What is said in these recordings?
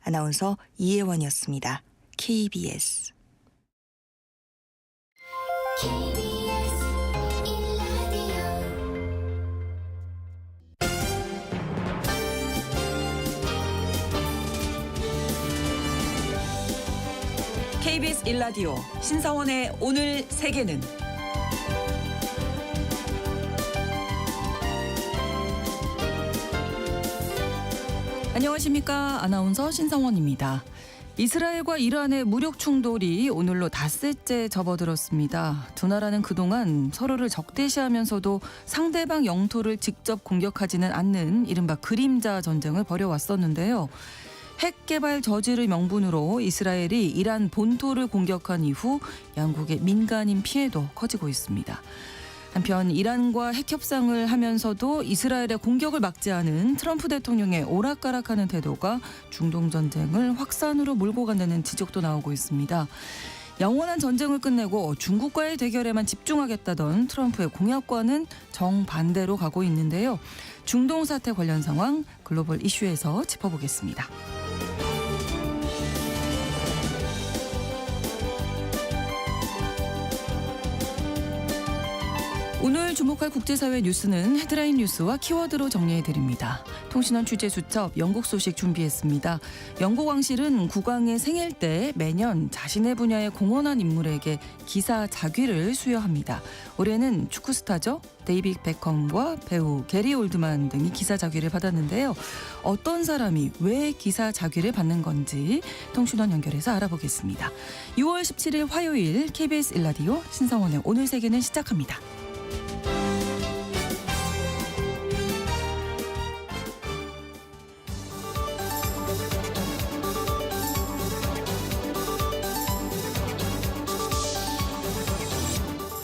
아나운서 이혜원이었습니다. KBS KBS 1라디오 신성원의 오늘 세계는 안녕하십니까. 아나운서 신성원입니다. 이스라엘과 이란의 무력 충돌이 오늘로 닷새째 접어들었습니다. 두 나라는 그동안 서로를 적대시하면서도 상대방 영토를 직접 공격하지는 않는 이른바 그림자 전쟁을 벌여왔었는데요. 핵 개발 저지를 명분으로 이스라엘이 이란 본토를 공격한 이후 양국의 민간인 피해도 커지고 있습니다. 한편 이란과 핵 협상을 하면서도 이스라엘의 공격을 막지 않은 트럼프 대통령의 오락가락하는 태도가 중동 전쟁을 확산으로 몰고 간다는 지적도 나오고 있습니다. 영원한 전쟁을 끝내고 중국과의 대결에만 집중하겠다던 트럼프의 공약과는 정반대로 가고 있는데요. 중동 사태 관련 상황 글로벌 이슈에서 짚어보겠습니다. 오늘 주목할 국제사회 뉴스는 헤드라인 뉴스와 키워드로 정리해드립니다. 통신원 취재수첩 영국 소식 준비했습니다. 영국 왕실은 국왕의 생일 때 매년 자신의 분야에 공헌한 인물에게 기사 자귀를 수여합니다. 올해는 축구 스타죠. 데이빗 베컴과 배우 게리 올드만 등이 기사 자귀를 받았는데요. 어떤 사람이 왜 기사 자귀를 받는 건지 통신원 연결해서 알아보겠습니다. 6월 17일 화요일 KBS 1라디오 신성원의 오늘 세계는 시작합니다.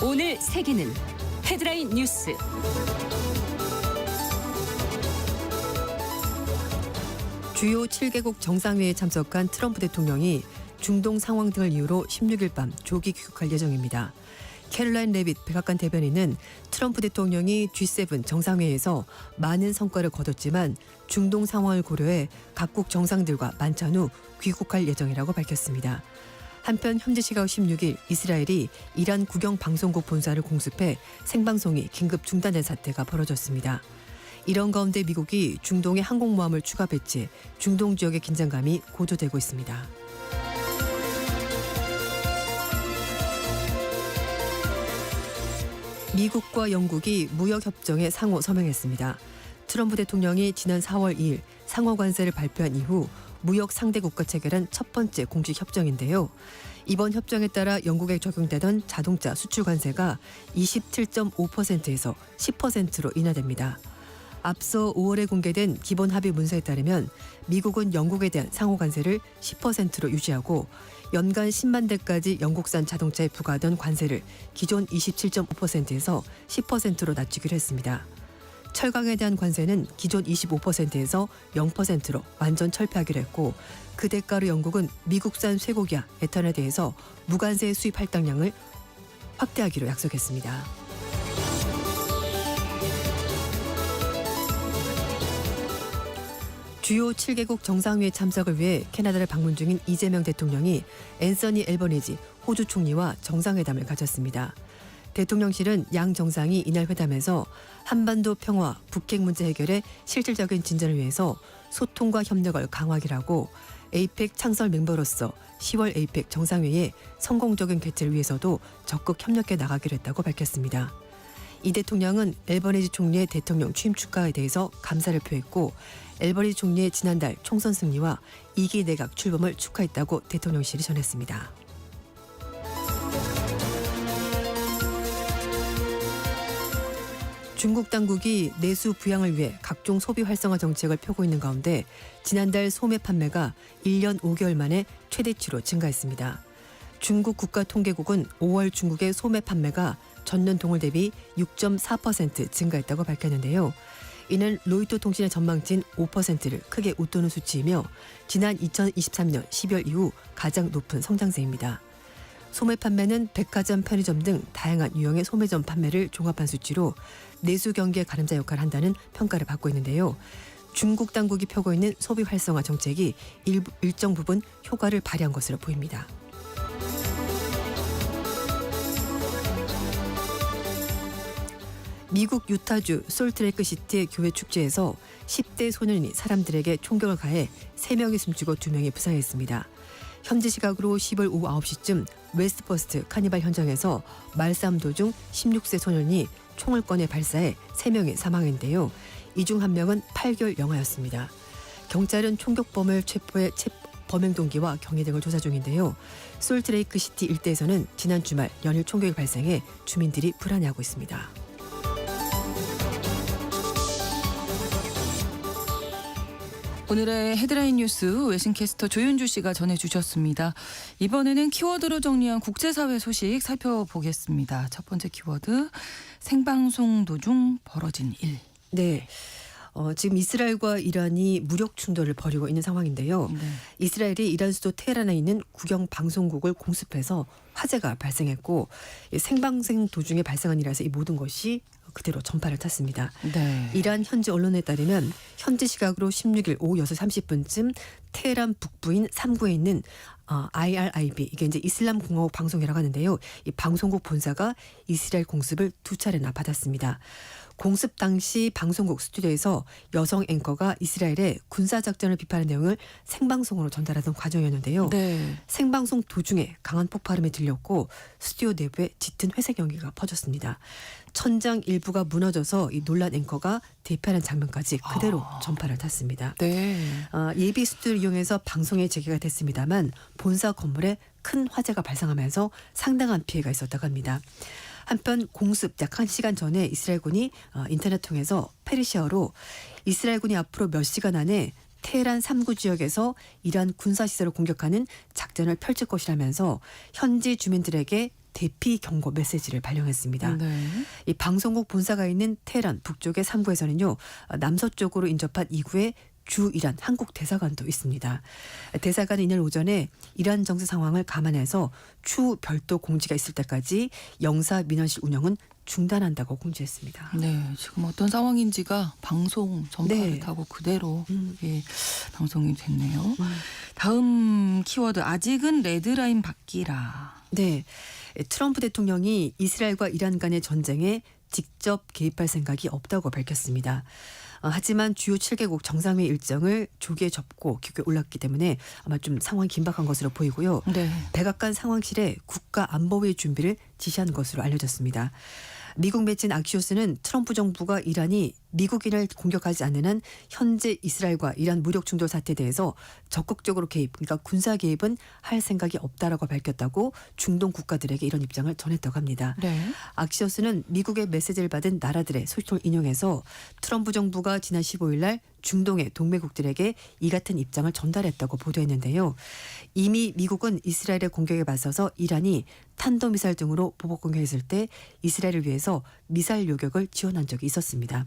오늘 세계는 헤드라인 뉴스. 주요 7개국 정상회의에 참석한 트럼프 대통령이 중동 상황 등을 이유로 16일 밤 조기 귀국할 예정입니다. 캐롤라인 레빗 백악관 대변인은 트럼프 대통령이 G7 정상회의에서 많은 성과를 거뒀지만 중동 상황을 고려해 각국 정상들과 만찬 후 귀국할 예정이라고 밝혔습니다. 한편 현지 시각 16일 이스라엘이 이란 국영방송국 본사를 공습해 생방송이 긴급 중단된 사태가 벌어졌습니다. 이런 가운데 미국이 중동의 항공모함을 추가 배치해 중동 지역의 긴장감이 고조되고 있습니다. 미국과 영국이 무역협정에 상호 서명했습니다. 트럼프 대통령이 지난 4월 2일 상호 관세를 발표한 이후 무역 상대 국가 체결한 첫 번째 공식 협정인데요. 이번 협정에 따라 영국에 적용되던 자동차 수출 관세가 27.5%에서 10%로 인하됩니다. 앞서 5월에 공개된 기본 합의 문서에 따르면 미국은 영국에 대한 상호 관세를 10%로 유지하고 연간 10만 대까지 영국산 자동차에 부과하던 관세를 기존 27.5%에서 10%로 낮추기로 했습니다. 철강에 대한 관세는 기존 25%에서 0%로 완전 철폐하기로 했고 그 대가로 영국은 미국산 쇠고기와 에탄올에 대해서 무관세 수입 할당량을 확대하기로 약속했습니다. 주요 7개국 정상회의 참석을 위해 캐나다를 방문 중인 이재명 대통령이 앤서니 앨버니지 호주 총리와 정상회담을 가졌습니다. 대통령실은 양 정상이 이날 회담에서 한반도 평화, 북핵 문제 해결에 실질적인 진전을 위해서 소통과 협력을 강화하기로 하고 에이펙 창설 멤버로서 10월 에이펙 정상회의의 성공적인 개최를 위해서도 적극 협력해 나가기로 했다고 밝혔습니다. 이 대통령은 앨버니지 총리의 대통령 취임 축하에 대해서 감사를 표했고 앨버니지 총리의 지난달 총선 승리와 2기 내각 출범을 축하했다고 대통령실이 전했습니다. 중국 당국이 내수 부양을 위해 각종 소비 활성화 정책을 펴고 있는 가운데 지난달 소매 판매가 1년 5개월 만에 최대치로 증가했습니다. 중국 국가통계국은 5월 중국의 소매 판매가 전년 동월 대비 6.4% 증가했다고 밝혔는데요. 이는 로이터 통신의 전망치인 5%를 크게 웃도는 수치이며 지난 2023년 12월 이후 가장 높은 성장세입니다. 소매 판매는 백화점, 편의점 등 다양한 유형의 소매점 판매를 종합한 수치로 내수 경기의 가름자 역할을 한다는 평가를 받고 있는데요. 중국 당국이 펴고 있는 소비 활성화 정책이 일정 부분 효과를 발휘한 것으로 보입니다. 미국 유타주 솔트레이크 시티의 교회 축제에서 10대 소년이 사람들에게 총격을 가해 3명이 숨지고 2명이 부상했습니다. 현지 시각으로 10월 오후 9시쯤 웨스트퍼스트 카니발 현장에서 말싸움 도중 16세 소년이 총을 꺼내 발사해 3명이 사망했는데요. 이 중 1명은 8개월 영아였습니다. 경찰은 총격범을 체포해 범행 동기와 경위 등을 조사 중인데요. 솔트레이크 시티 일대에서는 지난 주말 연일 총격이 발생해 주민들이 불안해하고 있습니다. 오늘의 헤드라인 뉴스 외신캐스터 조윤주 씨가 전해주셨습니다. 이번에는 키워드로 정리한 국제사회 소식 살펴보겠습니다. 첫 번째 키워드, 생방송 도중 벌어진 일. 네. 지금 이스라엘과 이란이 무력 충돌을 벌이고 있는 상황인데요. 네. 이스라엘이 이란 수도 테헤란에 있는 국영 방송국을 공습해서 화재가 발생했고 생방송 도중에 발생한 일이라서 이 모든 것이 그대로 전파를 탔습니다. 네. 이란 현지 언론에 따르면 현지 시각으로 16일 오후 6시 30분쯤 테헤란 북부인 3구에 있는 IRIB, 이게 이제 이슬람 공화국 방송이라고 하는데요. 이 방송국 본사가 이스라엘 공습을 2차례나 받았습니다. 공습 당시 방송국 스튜디오에서 여성 앵커가 이스라엘의 군사작전을 비판하는 내용을 생방송으로 전달하던 과정이었는데요. 네. 생방송 도중에 강한 폭발음이 들렸고 스튜디오 내부에 짙은 회색 연기가 퍼졌습니다. 천장 일부가 무너져서 이 놀란 앵커가 대피하는 장면까지 그대로 전파를 탔습니다. 네. 예비 스튜디오를 이용해서 방송에 재개가 됐습니다만 본사 건물에 큰 화재가 발생하면서 상당한 피해가 있었다고 합니다. 한편 공습 약 1시간 전에 이스라엘군이 인터넷 통해서 페르시아어로 이스라엘군이 앞으로 몇 시간 안에 테헤란 3구 지역에서 이란 군사시설을 공격하는 작전을 펼칠 것이라면서 현지 주민들에게 대피 경고 메시지를 발령했습니다. 네. 이 방송국 본사가 있는 테헤란 북쪽의 3구에서는요. 남서쪽으로 인접한 2구에 주 이란 한국 대사관도 있습니다. 대사관은 이날 오전에 이란 정세 상황을 감안해서 추후 별도 공지가 있을 때까지 영사 민원실 운영은 중단한다고 공지했습니다. 네, 지금 어떤 상황인지가 방송 전파를 네. 타고 그대로 방송이 됐네요. 다음 키워드, 아직은 레드라인 밖이라. 네, 트럼프 대통령이 이스라엘과 이란 간의 전쟁에 직접 개입할 생각이 없다고 밝혔습니다. 하지만 주요 7개국 정상회의 일정을 조기에 접고 기록에 올랐기 때문에 아마 좀 상황이 긴박한 것으로 보이고요. 네. 백악관 상황실에 국가안보회의 준비를 지시한 것으로 알려졌습니다. 미국 매체인 악시오스는 트럼프 정부가 이란이 미국인을 공격하지 않는 한 현재 이스라엘과 이란 무력 충돌 사태에 대해서 적극적으로 개입, 그러니까 군사 개입은 할 생각이 없다라고 밝혔다고 중동 국가들에게 이런 입장을 전했다고 합니다. 네. 악시오스는 미국의 메시지를 받은 나라들의 소식을 인용해서 트럼프 정부가 지난 15일 날 중동의 동맹국들에게 이 같은 입장을 전달했다고 보도했는데요. 이미 미국은 이스라엘의 공격에 맞서서 이란이 탄도미사일 등으로 보복 공격했을 때 이스라엘을 위해서 미사일 요격을 지원한 적이 있었습니다.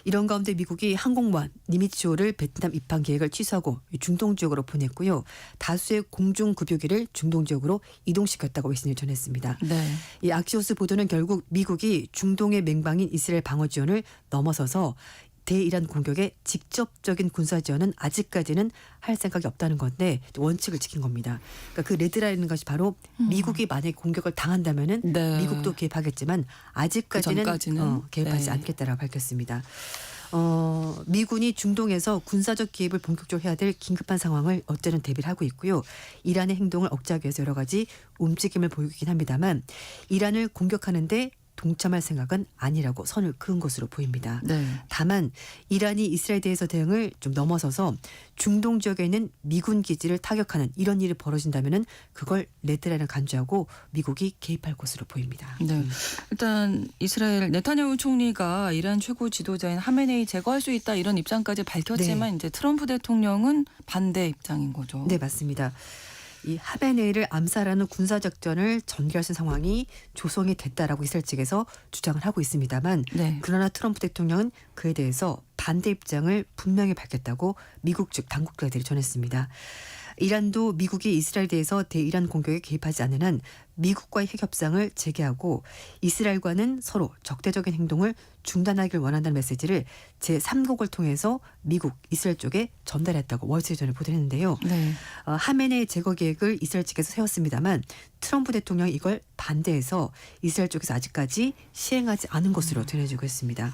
이런 가운데 미국이 항공모함 니미츠호를 베트남 입항 계획을 취소하고 중동 지역으로 보냈고요. 다수의 공중급유기를 중동 지역으로 이동시켰다고 외신이 전했습니다. 네. 이 악시오스 보도는 결국 미국이 중동의 맹방인 이스라엘 방어 지원을 넘어서서 대이란 공격에 직접적인 군사 지원은 아직까지는 할 생각이 없다는 건데 원칙을 지킨 겁니다. 그러니까 그 레드라인인 것이 바로 미국이 만약에 공격을 당한다면은 네. 미국도 개입하겠지만 아직까지는 그전까지는 개입하지 네. 않겠다라고 밝혔습니다. 미군이 중동에서 군사적 개입을 본격적으로 해야 될 긴급한 상황을 어쨌든 대비를 하고 있고요. 이란의 행동을 억제하기 위해서 여러 가지 움직임을 보이고 있긴 합니다만 이란을 공격하는데 동참할 생각은 아니라고 선을 그은 것으로 보입니다. 네. 다만 이란이 이스라엘에 대해서 대응을 좀 넘어서서 중동 지역에 있는 미군 기지를 타격하는 이런 일이 벌어진다면은 그걸 레드라인을 간주하고 미국이 개입할 것으로 보입니다. 네. 일단 이스라엘 네타냐후 총리가 이란 최고 지도자인 하메네이 제거할 수 있다 이런 입장까지 밝혔지만 이제 트럼프 대통령은 반대 입장인 거죠. 네, 맞습니다. 이 하메네이를 암살하는 군사작전을 전개할 수 있는 상황이 조성이 됐다라고 이스라엘 측에서 주장을 하고 있습니다만 네. 그러나 트럼프 대통령은 그에 대해서 반대 입장을 분명히 밝혔다고 미국 측 당국자들이 전했습니다. 이란도 미국이 이스라엘 대해서 대이란 공격에 개입하지 않는 한 미국과의 핵 협상을 재개하고 이스라엘과는 서로 적대적인 행동을 중단하길 원한다는 메시지를 제3국을 통해서 미국, 이스라엘 쪽에 전달했다고 월스트리트저널이 보도했는데요. 네. 하메네이 제거 계획을 이스라엘 측에서 세웠습니다만 트럼프 대통령이 이걸 반대해서 이스라엘 쪽에서 아직까지 시행하지 않은 것으로 전해지고 있습니다.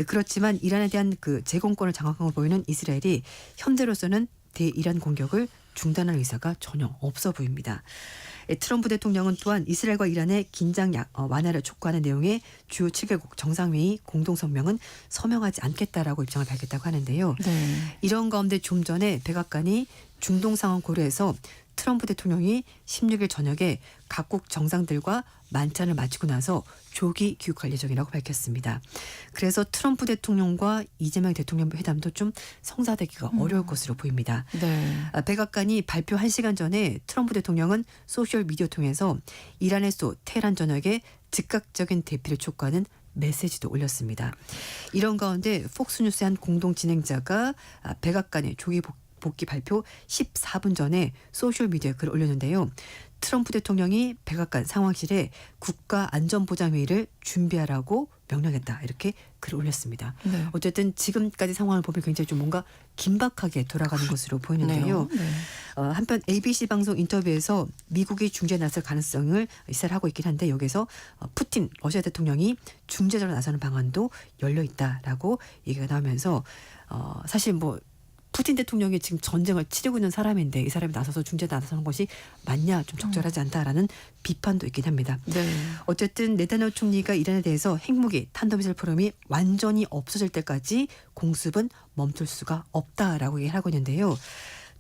그렇지만 이란에 대한 그 제공권을 장악한 걸 보이는 이스라엘이 현재로서는 대이란 공격을 중단할 의사가 전혀 없어 보입니다. 트럼프 대통령은 또한 이스라엘과 이란의 긴장 완화를 촉구하는 내용의 주요 7개국 정상회의 공동성명은 서명하지 않겠다라고 입장을 밝혔다고 하는데요. 네. 이런 가운데 좀 전에 백악관이 중동 상황 고려해서 트럼프 대통령이 16일 저녁에 각국 정상들과 만찬을 마치고 나서 조기 귀국할 예정이라고 밝혔습니다. 그래서 트럼프 대통령과 이재명 대통령 회담도 좀 성사되기가 어려울 것으로 보입니다. 네. 백악관이 발표 1시간 전에 트럼프 대통령은 소셜미디어 통해서 이란에서 테헤란 전역에 즉각적인 대피를 촉구하는 메시지도 올렸습니다. 이런 가운데 폭스뉴스의 한 공동 진행자가 백악관의 조기 복귀 발표 14분 전에 소셜미디어에 글을 올렸는데요. 트럼프 대통령이 백악관 상황실에 국가안전보장회의를 준비하라고 명령했다. 이렇게 글을 올렸습니다. 네. 어쨌든 지금까지 상황을 보면 굉장히 좀 뭔가 긴박하게 돌아가는 것으로 보이는데요. 네. 한편 ABC 방송 인터뷰에서 미국이 중재에 나설 가능성을 시사하고 있긴 한데 여기서 푸틴 러시아 대통령이 중재자로 나서는 방안도 열려 있다라고 얘기가 나오면서 사실 뭐 푸틴 대통령이 지금 전쟁을 치르고 있는 사람인데 이 사람이 나서서 중재에 나서는 것이 맞냐 좀 적절하지 않다라는 비판도 있긴 합니다. 네. 어쨌든 네타냐후 총리가 이란에 대해서 핵무기 탄도미사일 프로그램이 완전히 없어질 때까지 공습은 멈출 수가 없다라고 얘기를 하고 있는데요.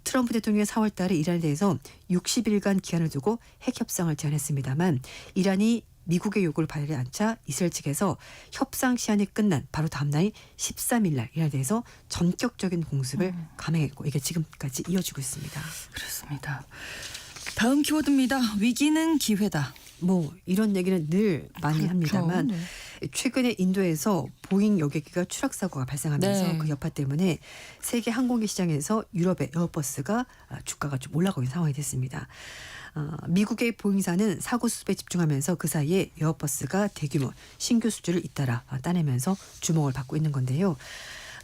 트럼프 대통령이 4월 달에 이란에 대해서 60일간 기한을 두고 핵 협상을 제안했습니다만 이란이 미국의 요구를 받지 않자 이스라엘 측에서 협상 시한이 끝난 바로 다음 날 13일 날 이란에 대해서 전격적인 공습을 감행했고 이게 지금까지 이어지고 있습니다. 그렇습니다. 다음 키워드입니다. 위기는 기회다. 뭐 이런 얘기는 늘 많이 그렇죠. 합니다만 네. 최근에 인도에서 보잉 여객기가 추락 사고가 발생하면서 네. 그 여파 때문에 세계 항공기 시장에서 유럽의 에어버스가 주가가 좀 올라가고 있는 상황이 됐습니다. 미국의 보잉사는 사고 수습에 집중하면서 그 사이에 에어버스가 대규모 신규 수주를 잇따라 따내면서 주목을 받고 있는 건데요.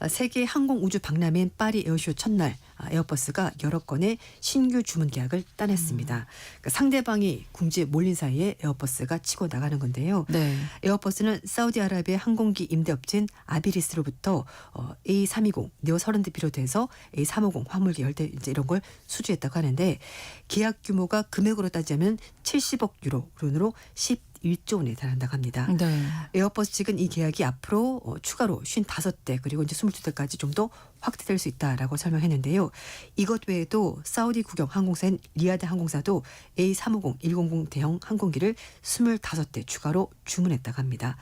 세계 항공 우주 박람회인 파리 에어쇼 첫날 에어버스가 여러 건의 신규 주문 계약을 따냈습니다. 그러니까 상대방이 궁지에 몰린 사이에 에어버스가 치고 나가는 건데요. 네. 에어버스는 사우디아라비아 항공기 임대업체인 아비리스로부터 A320 네오 30대 비롯해서 A350 화물기 열대 이제 이런 걸 수주했다고 하는데 계약 규모가 금액으로 따지면 70억 유로 돈으로 11조 원에 달한다고 합니다. 네. 에어버스 측은 이 계약이 앞으로 추가로 55대 그리고 이제 22대까지 좀 더 확대될 수 있다라고 설명했는데요. 이것 외에도 사우디 국영 항공사인 리야드 항공사도 A350, 100 대형 항공기를 25대 추가로 주문했다고 합니다.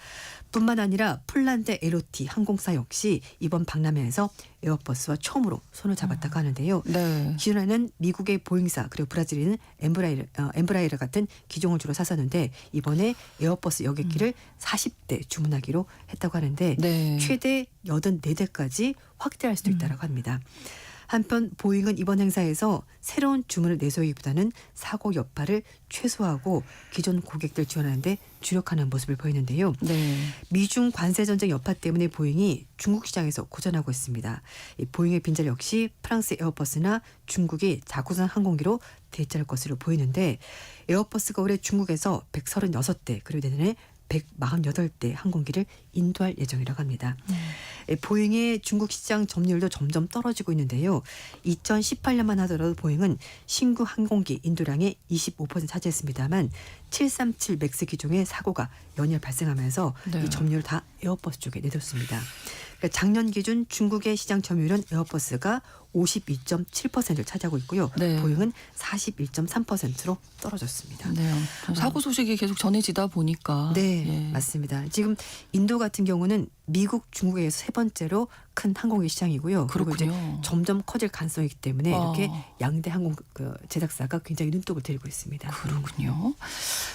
뿐만 아니라 폴란드 LOT 항공사 역시 이번 박람회에서 에어버스와 처음으로 손을 잡았다고 하는데요. 네. 기존에는 미국의 보잉사 그리고 브라질에는 엠브라이러 같은 기종을 주로 샀었는데 이번에 에어버스 여객기를 40대 주문하기로 했다고 하는데 네. 최대 84대까지 확대할 수도 있다고 합니다. 한편 보잉은 이번 행사에서 새로운 주문을 내세우기보다는 사고 여파를 최소화하고 기존 고객들 지원하는 데 주력하는 모습을 보이는데요. 네. 미중 관세 전쟁 여파 때문에 보잉이 중국 시장에서 고전하고 있습니다. 이 보잉의 빈자리 역시 프랑스 에어버스나 중국의 자국산 항공기로 대체할 것으로 보이는데 에어버스가 올해 중국에서 136대 그리고 내년에 148대 항공기를 인도할 예정이라고 합니다. 보잉의 중국 시장 점유율도 점점 떨어지고 있는데요. 2018년만 하더라도 보잉은 신규 항공기 인도량의 25% 차지했습니다만 737 맥스 기종의 사고가 연이어 발생하면서 네. 이 점유율을 다 에어버스 쪽에 내뒀습니다. 그러니까 작년 기준 중국의 시장 점유율은 에어버스가 52.7%를 차지하고 있고요. 네. 보잉은 41.3%로 떨어졌습니다. 네. 사고 소식이 계속 전해지다 보니까. 네, 예. 맞습니다. 지금 인도 같은 경우는 미국, 중국에 의해서 세 번째로 큰 항공기 시장이고요. 그리고 이제 그렇군요. 점점 커질 가능성이기 때문에 아. 이렇게 양대 항공 제작사가 굉장히 눈독을 들이고 있습니다. 그렇군요.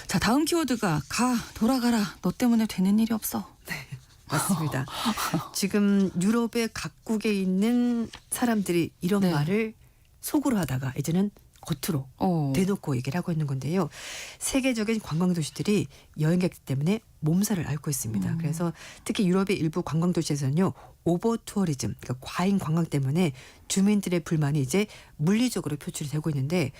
자, 다음 키워드가 돌아가라. 너 때문에 되는 일이 없어. 맞습니다. 지금 유럽의 각국에 있는 사람들이 이런 네. 말을 속으로 하다가 이제는 겉으로 대놓고 얘기를 하고 있는 건데요. 세계적인 관광 도시들이 여행객 때문에 몸살을 앓고 있습니다. 그래서 특히 유럽의 일부 관광 도시에서는요. 오버 투어리즘, 그러니까 과잉 관광 때문에 주민들의 불만이 이제 물리적으로 표출이 되고 있는데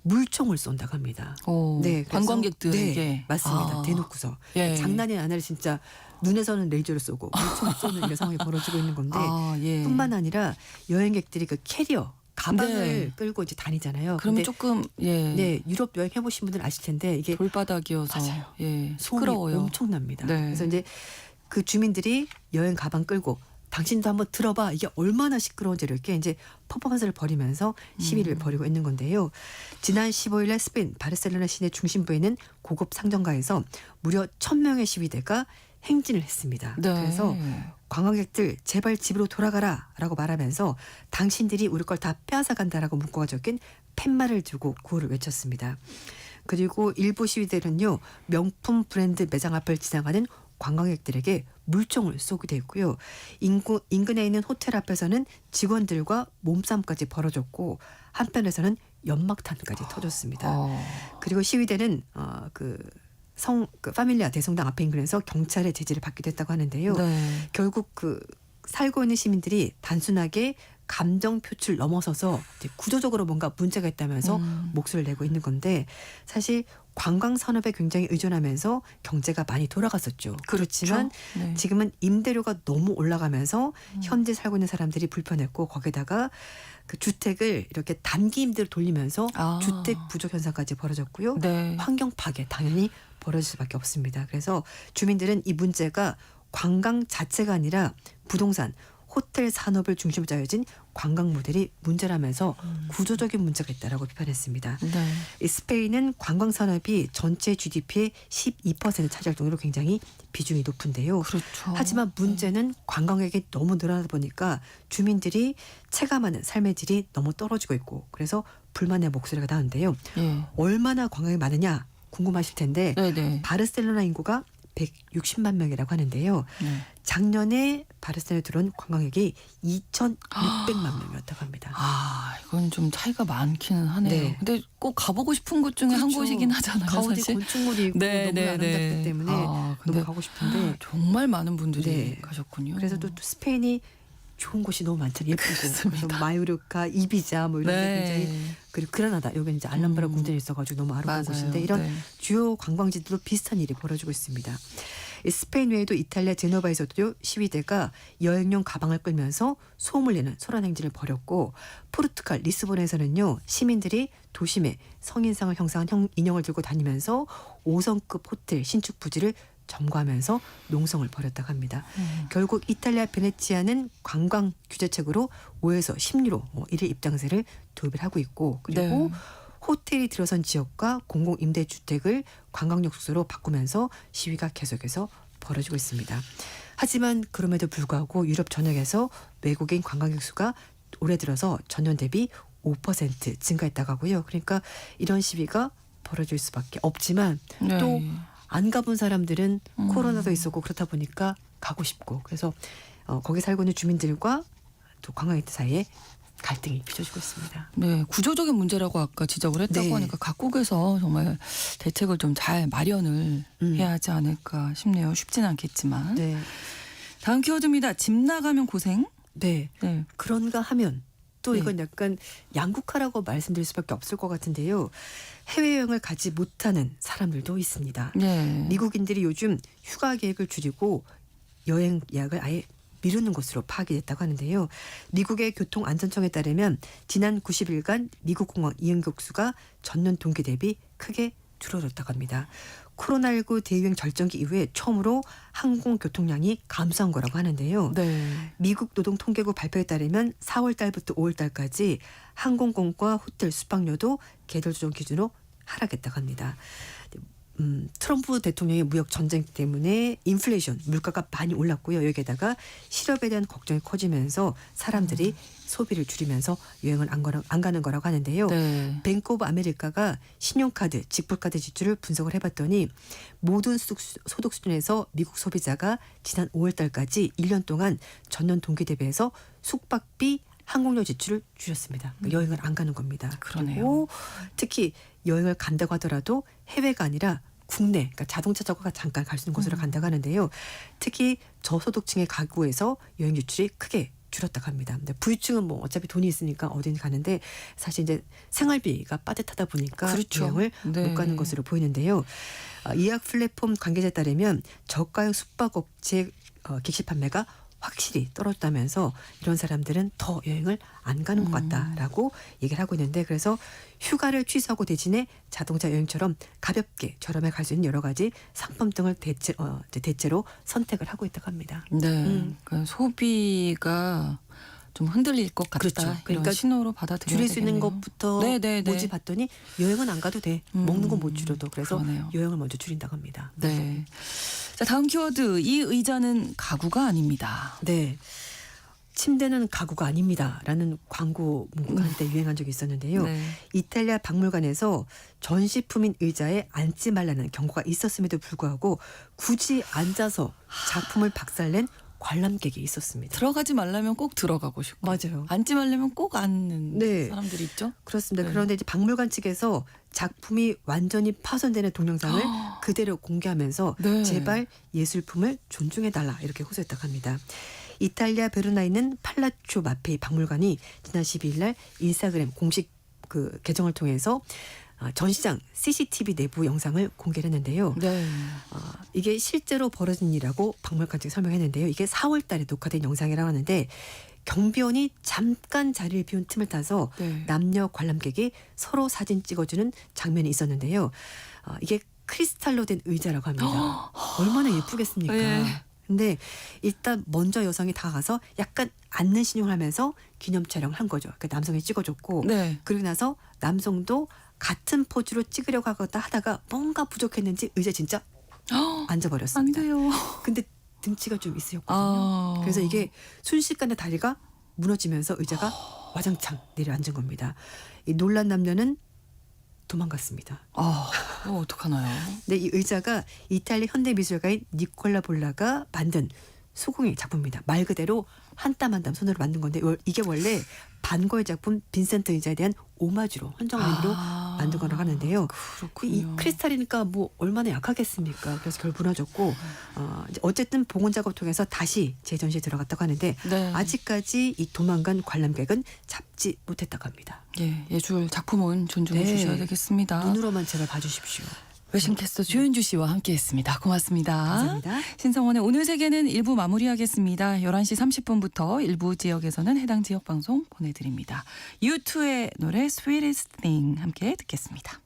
물총을 쏜다고 합니다. 네, 그래서 관광객들에게. 네, 맞습니다. 대놓고서 예. 장난이 아니라 진짜 눈에서는 레이저를 쏘고 물총을 쏘는 이런 상황이 벌어지고 있는 건데 예. 뿐만 아니라 여행객들이 그 캐리어 가방을 네. 끌고 이제 다니잖아요. 그러면 근데 조금 네, 유럽 여행 해보신 분들 아실 텐데 이게 돌바닥이어서 맞아요. 예, 소음이 시끄러워요. 엄청납니다. 네. 그래서 이제 그 주민들이 여행 가방 끌고 당신도 한번 들어봐 이게 얼마나 시끄러운지 이렇게 이제 퍼포먼스를 벌이면서 시위를 벌이고 있는 건데요. 지난 15일에 스페인 바르셀로나 시내 중심부에 있는 고급 상점가에서 무려 1,000명의 시위대가 행진을 했습니다. 네. 그래서 관광객들 제발 집으로 돌아가라라고 말하면서 당신들이 우리 걸 다 빼앗아간다라고 문구가 적힌 팻말을 들고 구호를 외쳤습니다. 그리고 일부 시위대는요. 명품 브랜드 매장 앞을 지나가는 관광객들에게 물총을 쏘기도 했고요. 인근에 있는 호텔 앞에서는 직원들과 몸싸움까지 벌어졌고 한편에서는 연막탄까지 터졌습니다. 그리고 시위대는 그 파밀리아 대성당 앞에 인근에서 경찰의 제지를 받기도 했다고 하는데요. 네. 결국 그 살고 있는 시민들이 단순하게 감정 표출 넘어서서 이제 구조적으로 뭔가 문제가 있다면서 목소리를 내고 있는 건데 사실 관광 산업에 굉장히 의존하면서 경제가 많이 돌아갔었죠. 그렇지만 네. 지금은 임대료가 너무 올라가면서 현재 살고 있는 사람들이 불편했고 거기다가 그 주택을 이렇게 단기 임대로 돌리면서 주택 부족 현상까지 벌어졌고요. 네. 환경 파괴 당연히 벌어질 수밖에 없습니다. 그래서 주민들은 이 문제가 관광 자체가 아니라 부동산, 호텔 산업을 중심으로 짜여진 관광 모델이 문제라면서 구조적인 문제가 있다라고 비판했습니다. 네. 이 스페인은 관광 산업이 전체 GDP의 12% 차지할 정도로 굉장히 비중이 높은데요. 그렇죠. 하지만 문제는 관광객이 너무 늘어나다 보니까 주민들이 체감하는 삶의 질이 너무 떨어지고 있고 그래서 불만의 목소리가 나오는데요. 예. 얼마나 관광이 많으냐 궁금하실 텐데 네네. 바르셀로나 인구가 160만 명이라고 하는데요. 네. 작년에 바르셀로나에 들어온 관광객이 2,600만 명이었다고 합니다. 이건 좀 차이가 많기는 하네요. 네. 근데 꼭 가보고 싶은 곳 중에 한 그렇죠. 곳이긴 하잖아요. 가운데 사실. 건축물이 있고 너무 아름답기 때문에 근데 너무 가고 싶은데 정말 많은 분들이 네. 가셨군요. 그래서 또 스페인이 좋은 곳이 너무 많잖아요. 예쁘고 그렇습니다. 그래서 마요르카, 이비자 뭐 이런 데 굉장히 그리고 그라나다 여기 이제 알람바라 궁전이 있어가지고 너무 아름다운 맞아요. 곳인데 이런 네. 주요 관광지들도 비슷한 일이 벌어지고 있습니다. 이 스페인 외에도 이탈리아 제노바에서도 시위대가 여행용 가방을 끌면서 소음을 내는 소란 행진을 벌였고 포르투갈 리스본에서는요 시민들이 도심에 성인상을 형상한 인형을 들고 다니면서 5성급 호텔 신축 부지를 점거하면서 농성을 벌였다고 합니다. 결국 이탈리아 베네치아는 관광 규제책으로 5에서 10유로 일일 입장세를 도입을 하고 있고 그리고 네. 호텔이 들어선 지역과 공공임대주택을 관광역 숙소로 바꾸면서 시위가 계속해서 벌어지고 있습니다. 하지만 그럼에도 불구하고 유럽 전역에서 외국인 관광객 수가 올해 들어서 전년 대비 5% 증가했다고 하고요. 그러니까 이런 시위가 벌어질 수밖에 없지만 네. 또 안 가본 사람들은 코로나도 있었고 그렇다 보니까 가고 싶고 그래서 거기 살고 있는 주민들과 또 관광객들 사이에 갈등이 빚어지고 있습니다. 네, 구조적인 문제라고 아까 지적을 했다고 네. 하니까 각국에서 정말 대책을 좀 잘 마련을 해야 하지 않을까 싶네요. 쉽진 않겠지만. 네. 다음 키워드입니다. 집 나가면 고생. 네. 네. 그런가 하면 또 네. 이건 약간 양극화라고 말씀드릴 수밖에 없을 것 같은데요. 해외여행을 가지 못하는 사람들도 있습니다. 네. 미국인들이 요즘 휴가 계획을 줄이고 여행 예약을 아예 미루는 것으로 파악이 됐다고 하는데요. 미국의 교통안전청에 따르면 지난 90일간 미국 공항 이용객 수가 전년 동기 대비 크게 줄어들었다고 합니다. 코로나19 대유행 절정기 이후에 처음으로 항공 교통량이 감소한 거라고 하는데요. 네. 미국 노동통계국 발표에 따르면 4월 달부터 5월 달까지 항공권과 호텔 숙박료도 계절 조정 기준으로 하락했다고 합니다. 트럼프 대통령의 무역 전쟁 때문에 인플레이션, 물가가 많이 올랐고요. 여기에다가 실업에 대한 걱정이 커지면서 사람들이 소비를 줄이면서 여행을 안 가는 거라고 하는데요. 네. 뱅크 오브 아메리카가 신용카드, 직불카드 지출을 분석을 해봤더니 모든 소득 수준에서 미국 소비자가 지난 5월 달까지 1년 동안 전년 동기 대비해서 숙박비 항공료 지출을 줄였습니다. 그러니까 여행을 안 가는 겁니다. 그러네요. 그리고 특히 여행을 간다고 하더라도 해외가 아니라 국내, 그러니까 자동차 저가가 잠깐 갈 수 있는 곳으로 간다고 하는데요. 특히 저소득층의 가구에서 여행 지출이 크게 줄었다고 합니다. 근데 부유층은 뭐 어차피 돈이 있으니까 어딘 가는데 사실 이제 생활비가 빠듯하다 보니까 그렇죠. 여행을 네. 못 가는 것으로 보이는데요. 예약 플랫폼 관계자에 따르면 저가형 숙박업체 객실 판매가 확실히 떨어졌다면서 이런 사람들은 더 여행을 안 가는 것 같다라고 얘기를 하고 있는데 그래서 휴가를 취소하고 대신에 자동차 여행처럼 가볍게 저렴하게 갈 수 있는 여러 가지 상품 등을 대체로 선택을 하고 있다고 합니다. 네. 그러니까 소비가 좀 흔들릴 것 같다. 그렇죠. 이런 그러니까 신호로 받아들여야 줄일 수 있는 되겠네요. 것부터 네네네. 모집봤더니 여행은 안 가도 돼. 먹는 건 못 줄여도. 그래서 그러네요. 여행을 먼저 줄인다고 합니다. 네. 자, 다음 키워드. 이 의자는 가구가 아닙니다. 네. 침대는 가구가 아닙니다라는 광고 문구가 한때 유행한 적이 있었는데요. 네. 이탈리아 박물관에서 전시품인 의자에 앉지 말라는 경고가 있었음에도 불구하고 굳이 앉아서 작품을 박살낸 관람객이 있었습니다. 들어가지 말라면 꼭 들어가고 싶고. 맞아요. 앉지 말라면 꼭 앉는 네. 사람들이 있죠. 그렇습니다. 네. 그런데 이제 박물관 측에서 작품이 완전히 파손되는 동영상을 그대로 공개하면서 네. 제발 예술품을 존중해달라 이렇게 호소했다고 합니다. 이탈리아 베르나에 있는 팔라초 마페이 박물관이 지난 12일 날 인스타그램 공식 계정을 통해서 전시장 CCTV 내부 영상을 공개를 했는데요. 네. 이게 실제로 벌어진 일이라고 박물관 측이 설명했는데요. 이게 4월 달에 녹화된 영상이라고 하는데 경비원이 잠깐 자리를 비운 틈을 타서 네. 남녀 관람객이 서로 사진 찍어주는 장면이 있었는데요. 이게 크리스탈로 된 의자라고 합니다. 얼마나 예쁘겠습니까? 네. 근데 일단 먼저 여성이 다가가서 약간 앉는 신용을 하면서 기념 촬영을 한 거죠. 그 남성이 찍어줬고 네. 그리고 나서 남성도 같은 포즈로 찍으려고 하다가 뭔가 부족했는지 의자 진짜 안 앉아버렸습니다. 돼요. 근데 등치가 좀 있으셨거든요. 그래서 이게 순식간에 다리가 무너지면서 의자가 와장창 내려앉은 겁니다. 이 놀란 남녀는 도망갔습니다. 어떡하나요? 네, 이 의자가 이탈리아 현대미술가인 니콜라 볼라가 만든 수공예 작품입니다. 말 그대로 한 땀 한 땀 손으로 만든 건데 이게 원래 반고의 작품 빈센트 의자에 대한 오마주로 헌정의미로 만든 거라고 하는데요. 그렇군요. 이 크리스탈이니까 뭐 얼마나 약하겠습니까? 그래서 결국 무너졌고 어쨌든 복원 작업 통해서 다시 재전시에 들어갔다고 하는데 네. 아직까지 이 도망간 관람객은 잡지 못했다고 합니다. 예, 예술 작품은 존중해 네. 주셔야 되겠습니다. 눈으로만 제발 봐주십시오. 외신캐스터 조윤주 씨와 함께했습니다. 고맙습니다. 감사합니다. 신성원의 오늘 세계는 1부 마무리하겠습니다. 11시 30분부터 일부 지역에서는 해당 지역 방송 보내드립니다. U2의 노래 Sweetest Thing 함께 듣겠습니다.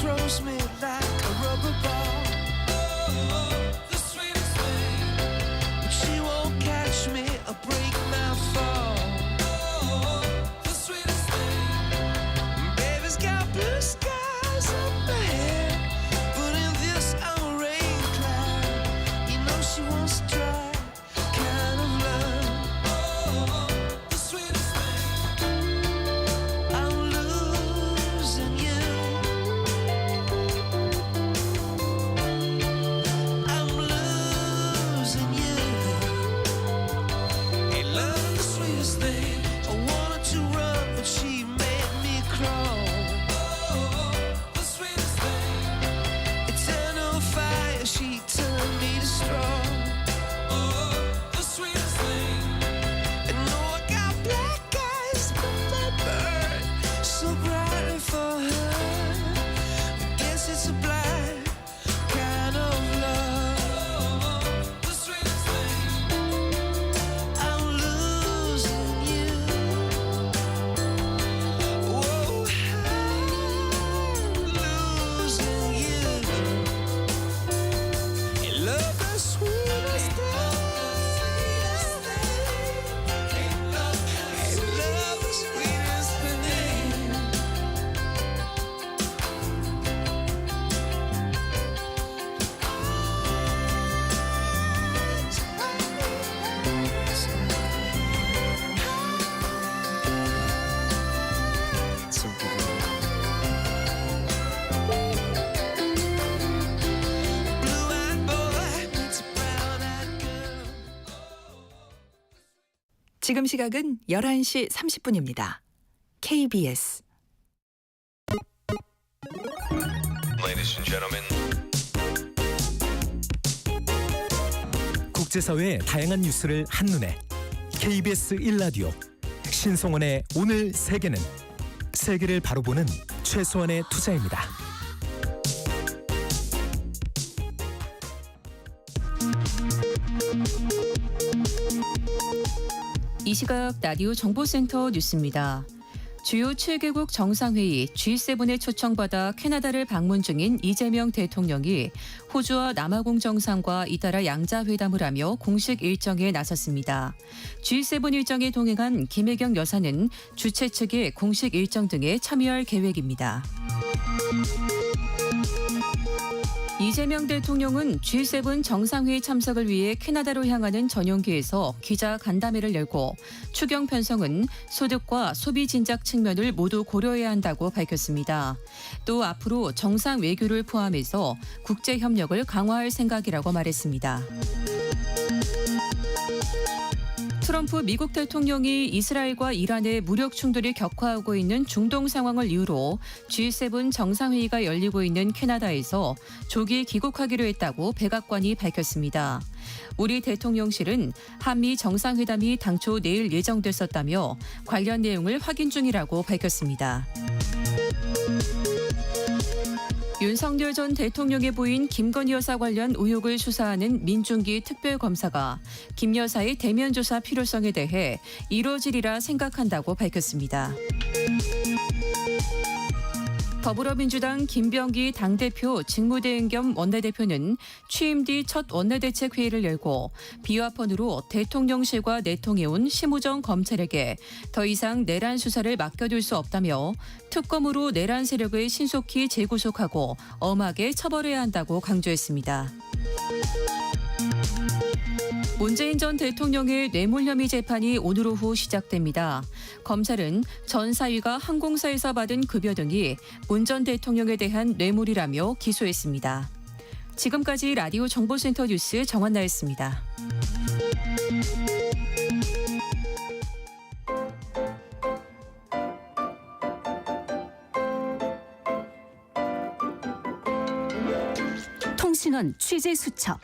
Throws me like a rubber ball. Oh, the sweetest thing. But she won't catch me or break my fall. Oh, the sweetest thing. Baby's got blue skies up ahead, but in this rain cloud, you know she wants dry kind of love. Oh, the sweetest thing. I'm losing you. I'm losing you. Hey, love, the sweetest thing. I wanted to run, but she made me crawl. Oh, the sweetest thing. Eternal fire, she turned me to straw. Oh, the sweetest thing. And no, I got black eyes, but my bird so bright for her. Guess it's a blind kind of love. The sweetest thing. I'm losing you. Whoa, I'm losing you. Hey, love, the sweetest thing. 지금 시각은 11시 30분입니다. KBS Ladies and gentlemen. 국제사회의 다양한 뉴스를 한눈에 KBS 1라디오 신성원의 오늘 세계는 세계를 바로 보는 최소한의 투자입니다. 이 시각 라디오 정보센터 뉴스입니다. 주요 7개국 정상회의 G7에 초청받아 캐나다를 방문 중인 이재명 대통령이 호주와 남아공 정상과 잇따라 양자회담을 하며 공식 일정에 나섰습니다. G7 일정에 동행한 김혜경 여사는 주최 측의 공식 일정 등에 참여할 계획입니다. 이재명 대통령은 G7 정상회의 참석을 위해 캐나다로 향하는 전용기에서 기자 간담회를 열고 추경 편성은 소득과 소비 진작 측면을 모두 고려해야 한다고 밝혔습니다. 또 앞으로 정상 외교를 포함해서 국제 협력을 강화할 생각이라고 말했습니다. 트럼프 미국 대통령이 이스라엘과 이란의 무력 충돌이 격화하고 있는 중동 상황을 이유로 G7 정상회의가 열리고 있는 캐나다에서 조기 귀국하기로 했다고 백악관이 밝혔습니다. 우리 대통령실은 한미 정상회담이 당초 내일 예정됐었다며 관련 내용을 확인 중이라고 밝혔습니다. 윤석열 전 대통령의 부인 김건희 여사 관련 의혹을 수사하는 민중기 특별검사가 김 여사의 대면 조사 필요성에 대해 이루어지리라 생각한다고 밝혔습니다. 더불어민주당 김병기 당대표 직무대행 겸 원내대표는 취임 뒤 첫 원내대책회의를 열고 비화폰으로 대통령실과 내통해온 심우정 검찰에게 더 이상 내란 수사를 맡겨둘 수 없다며 특검으로 내란 세력을 신속히 재구속하고 엄하게 처벌해야 한다고 강조했습니다. 문재인 전 대통령의 뇌물 혐의 재판이 오늘 오후 시작됩니다. 검찰은 전 사위가 항공사에서 받은 급여 등이 문 전 대통령에 대한 뇌물이라며 기소했습니다. 지금까지 라디오 정보센터 뉴스 정한나였습니다. 통신원 취재 수첩.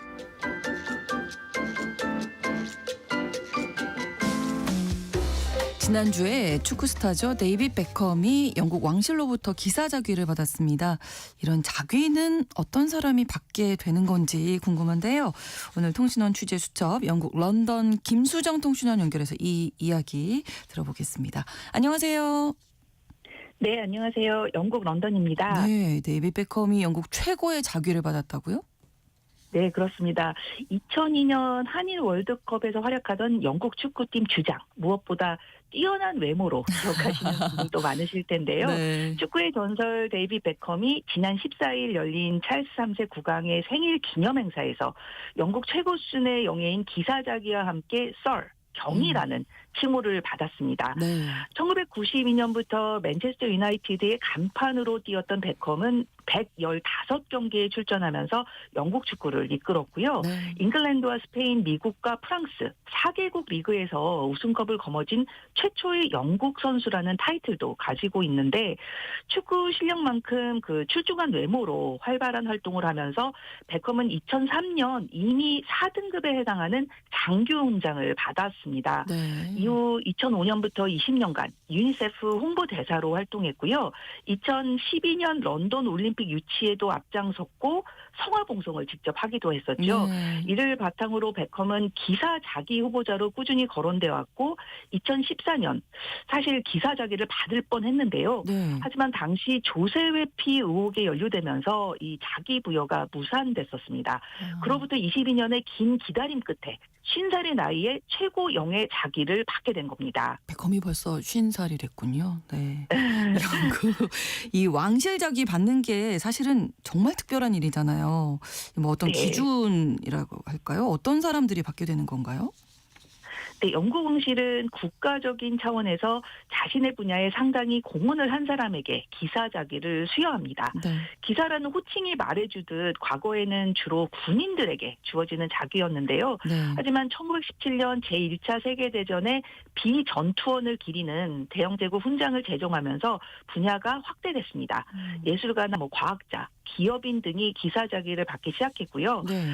지난주에 축구 스타죠. 데이빗 베컴이 영국 왕실로부터 기사 자귀를 받았습니다. 이런 자귀는 어떤 사람이 받게 되는 건지 궁금한데요. 오늘 통신원 취재 수첩 영국 런던 김수정 통신원 연결해서 이 이야기 들어보겠습니다. 안녕하세요. 네, 안녕하세요. 영국 런던입니다. 네, 데이빗 베컴이 영국 최고의 자귀를 받았다고요? 네, 그렇습니다. 2002년 한일 월드컵에서 활약하던 영국 축구팀 주장, 무엇보다 뛰어난 외모로 기억하시는 분들도 많으실 텐데요. 네. 축구의 전설 데이빗 베컴이 지난 14일 열린 찰스 3세 국왕의 생일 기념 행사에서 영국 최고 수준의 영예인 기사자기와 함께 썰, 경이라는 칭호를 받았습니다. 네. 1992년부터 맨체스터 유나이티드의 간판으로 뛰었던 베컴은 115경기에 출전하면서 영국 축구를 이끌었고요. 네. 잉글랜드와 스페인, 미국과 프랑스 4개국 리그에서 우승컵을 거머쥔 최초의 영국 선수라는 타이틀도 가지고 있는데 축구 실력만큼 그 출중한 외모로 활발한 활동을 하면서 베컴은 2003년 이미 4등급에 해당하는 장교훈장을 받았습니다. 네. 이후 2005년부터 20년간 유니세프 홍보대사로 활동했고요. 2012년 런던 올림픽 유치에도 앞장섰고 성화봉송을 직접 하기도 했었죠. 네. 이를 바탕으로 베컴은 기사 자기 후보자로 꾸준히 거론돼 왔고 2014년 사실 기사 자기를 받을 뻔했는데요. 네. 하지만 당시 조세 회피 의혹에 연루되면서 이 자기 부여가 무산됐었습니다. 그로부터 22년의 긴 기다림 끝에 50살의 나이에 최고 영예 자기를 받게 된 겁니다. 베컴이 벌써 50살이 됐군요. 네. 이 왕실 자기 받는 게 사실은 정말 특별한 일이잖아요. 뭐 어떤 네. 기준이라고 할까요? 어떤 사람들이 받게 되는 건가요? 네, 영국왕실은 국가적인 차원에서 자신의 분야에 상당히 공헌을 한 사람에게 기사자기를 수여합니다. 네. 기사라는 호칭이 말해주듯 과거에는 주로 군인들에게 주어지는 자기였는데요. 네. 하지만 1917년 제1차 세계대전에 비전투원을 기리는 대영제국 훈장을 제정하면서 분야가 확대됐습니다. 예술가나 과학자, 기업인 등이 기사자기를 받기 시작했고요. 네.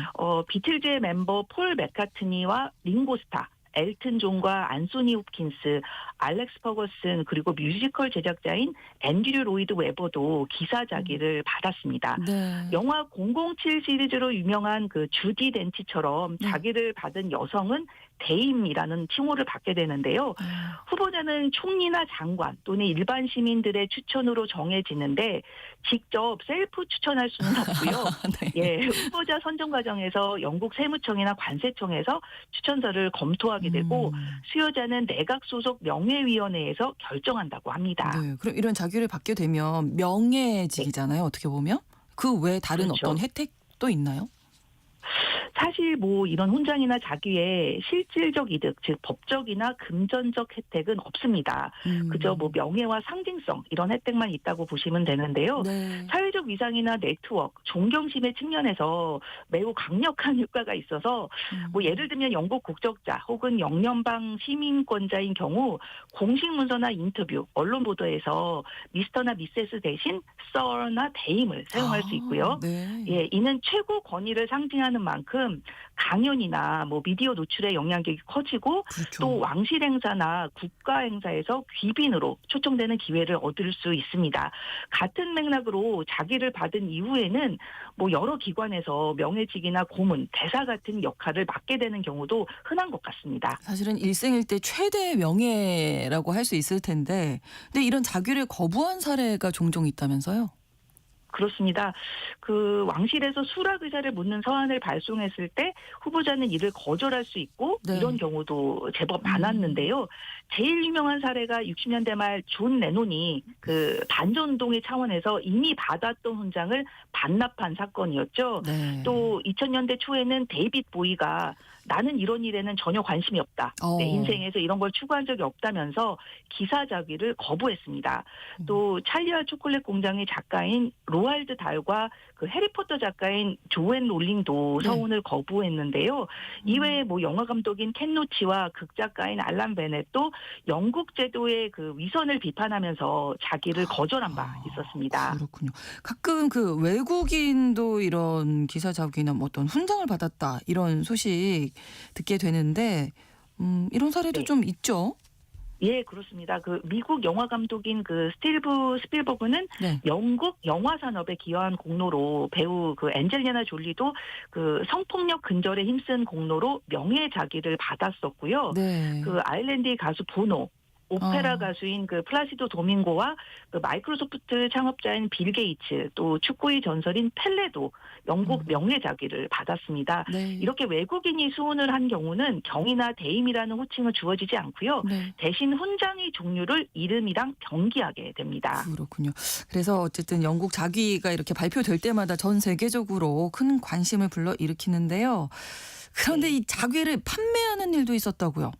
비틀즈의 멤버 폴 맥카트니와 링고 스타, 엘튼 존과 안소니 홉킨스, 알렉스 퍼거슨 그리고 뮤지컬 제작자인 앤드류 로이드 웨버도 기사자기를 받았습니다. 네. 영화 007 시리즈로 유명한 그 주디 덴치처럼 네. 자기를 받은 여성은 대임이라는 칭호를 받게 되는데요. 후보자는 총리나 장관 또는 일반 시민들의 추천으로 정해지는데 직접 셀프 추천할 수는 없고요. 네. 예, 후보자 선정 과정에서 영국 세무청이나 관세청에서 추천서를 검토하게 되고 수여자는 내각 소속 명예위원회에서 결정한다고 합니다. 네. 그럼 이런 자기를 받게 되면 명예직이잖아요. 어떻게 보면 그 외에 다른 그렇죠. 어떤 혜택도 있나요? 사실 이런 훈장이나 자기의 실질적 이득, 즉 법적이나 금전적 혜택은 없습니다. 그저 명예와 상징성 이런 혜택만 있다고 보시면 되는데요. 네. 사회적 위상이나 네트워크, 존경심의 측면에서 매우 강력한 효과가 있어서 예를 들면 영국 국적자 혹은 영연방 시민권자인 경우 공식 문서나 인터뷰, 언론 보도에서 미스터나 미세스 대신 서나 대임을 사용할 수 있고요. 네. 예, 이는 최고 권위를 상징하는 만큼 강연이나 미디어 노출의 영향력이 커지고 그렇죠. 또 왕실 행사나 국가 행사에서 귀빈으로 초청되는 기회를 얻을 수 있습니다. 같은 맥락으로 자기를 받은 이후에는 여러 기관에서 명예직이나 고문, 대사 같은 역할을 맡게 되는 경우도 흔한 것 같습니다. 사실은 일생일대 최대 명예라고 할 수 있을 텐데, 근데 이런 자기를 거부한 사례가 종종 있다면서요? 그렇습니다. 그 왕실에서 수락 의사를 묻는 서한을 발송했을 때 후보자는 이를 거절할 수 있고 네. 이런 경우도 제법 많았는데요. 제일 유명한 사례가 60년대 말 존 레논이 그 반전운동의 차원에서 이미 받았던 훈장을 반납한 사건이었죠. 네. 또 2000년대 초에는 데이빗 보이가 나는 이런 일에는 전혀 관심이 없다. 내 인생에서 이런 걸 추구한 적이 없다면서 기사자기를 거부했습니다. 또 찰리와 초콜릿 공장의 작가인 로알드 달과 그 해리포터 작가인 조앤 롤링도 네. 서훈을 거부했는데요. 이외에 영화 감독인 켄 로치와 극작가인 알란 베넷도 영국 제도의 그 위선을 비판하면서 자기를 거절한 바 있었습니다. 그렇군요. 가끔 그 외국인도 이런 기사자기나 어떤 훈장을 받았다 이런 소식 듣게 되는데 이런 사례도 네. 좀 있죠. 예, 그렇습니다. 그 미국 영화 감독인 그 스티브 스필버그는 네. 영국 영화 산업에 기여한 공로로 배우 그 엔젤리나 졸리도 그 성폭력 근절에 힘쓴 공로로 명예자기를 받았었고요. 네. 그 아일랜드의 가수 보노, 오페라 가수인 그 플라시도 도밍고와 그 마이크로소프트 창업자인 빌 게이츠, 또 축구의 전설인 펠레도 영국 명예자기를 받았습니다. 네. 이렇게 외국인이 수훈을 한 경우는 경이나 대임이라는 호칭을 주어지지 않고요. 네. 대신 훈장의 종류를 이름이랑 병기하게 됩니다. 그렇군요. 그래서 어쨌든 영국 자기가 이렇게 발표될 때마다 전 세계적으로 큰 관심을 불러일으키는데요. 그런데 이 자기를 판매하는 일도 있었다고요.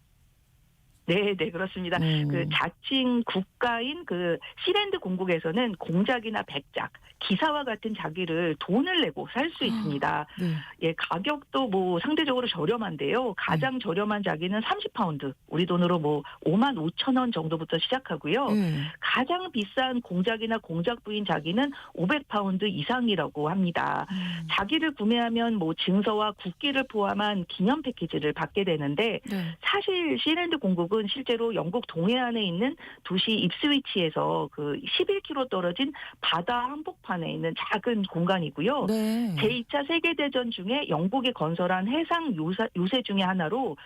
네, 그렇습니다. 그 자칭 국가인 그 시랜드 공국에서는 공작이나 백작, 기사와 같은 자기를 돈을 내고 살 수 있습니다. 네. 예, 가격도 상대적으로 저렴한데요. 가장 저렴한 자기는 30파운드, 우리 돈으로 5만 5천 원 정도부터 시작하고요. 네. 가장 비싼 공작이나 공작 부인 자기는 500파운드 이상이라고 합니다. 자기를 구매하면 증서와 국기를 포함한 기념 패키지를 받게 되는데 네. 사실 시랜드 공국은 실제로 영국 동해안에 있는 도시 입스위치에서 그 11km 떨어진 바다 한복판에 있는 작은 공간이고요. 네. 제2차 세계대전 중에 영국이 건설한 해상 요새 중에 하나로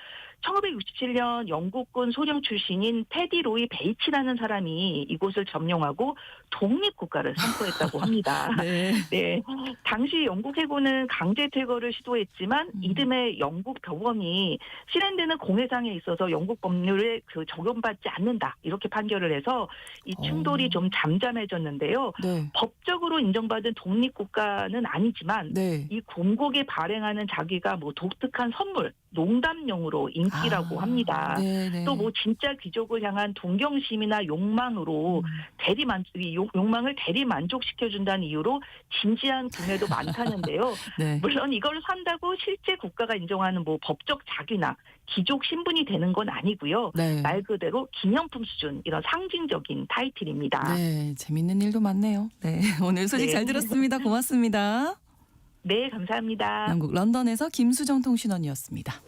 1967년 영국군 소령 출신인 테디 로이 베이치라는 사람이 이곳을 점령하고 독립국가를 선포했다고 합니다. 네. 네, 당시 영국 해군은 강제 퇴거를 시도했지만 이듬해 영국 법원이 시랜드는 공해상에 있어서 영국 법률에 적용받지 않는다 이렇게 판결을 해서 이 충돌이 좀 잠잠해졌는데요. 네. 법적으로 인정받은 독립국가는 아니지만 네. 이 공국이 발행하는 자기가 독특한 선물, 농담용으로 인기라고 합니다. 네네. 또 뭐 진짜 귀족을 향한 동경심이나 욕망으로 욕망을 대리 만족시켜준다는 이유로 진지한 구매도 많다는데요. 네. 물론 이걸 산다고 실제 국가가 인정하는 뭐 법적 자규나 귀족 신분이 되는 건 아니고요. 네. 말 그대로 기념품 수준 이런 상징적인 타이틀입니다. 네, 재밌는 일도 많네요. 네, 오늘 소식 네. 잘 들었습니다. 고맙습니다. 네, 감사합니다. 영국 런던에서 김수정 통신원이었습니다.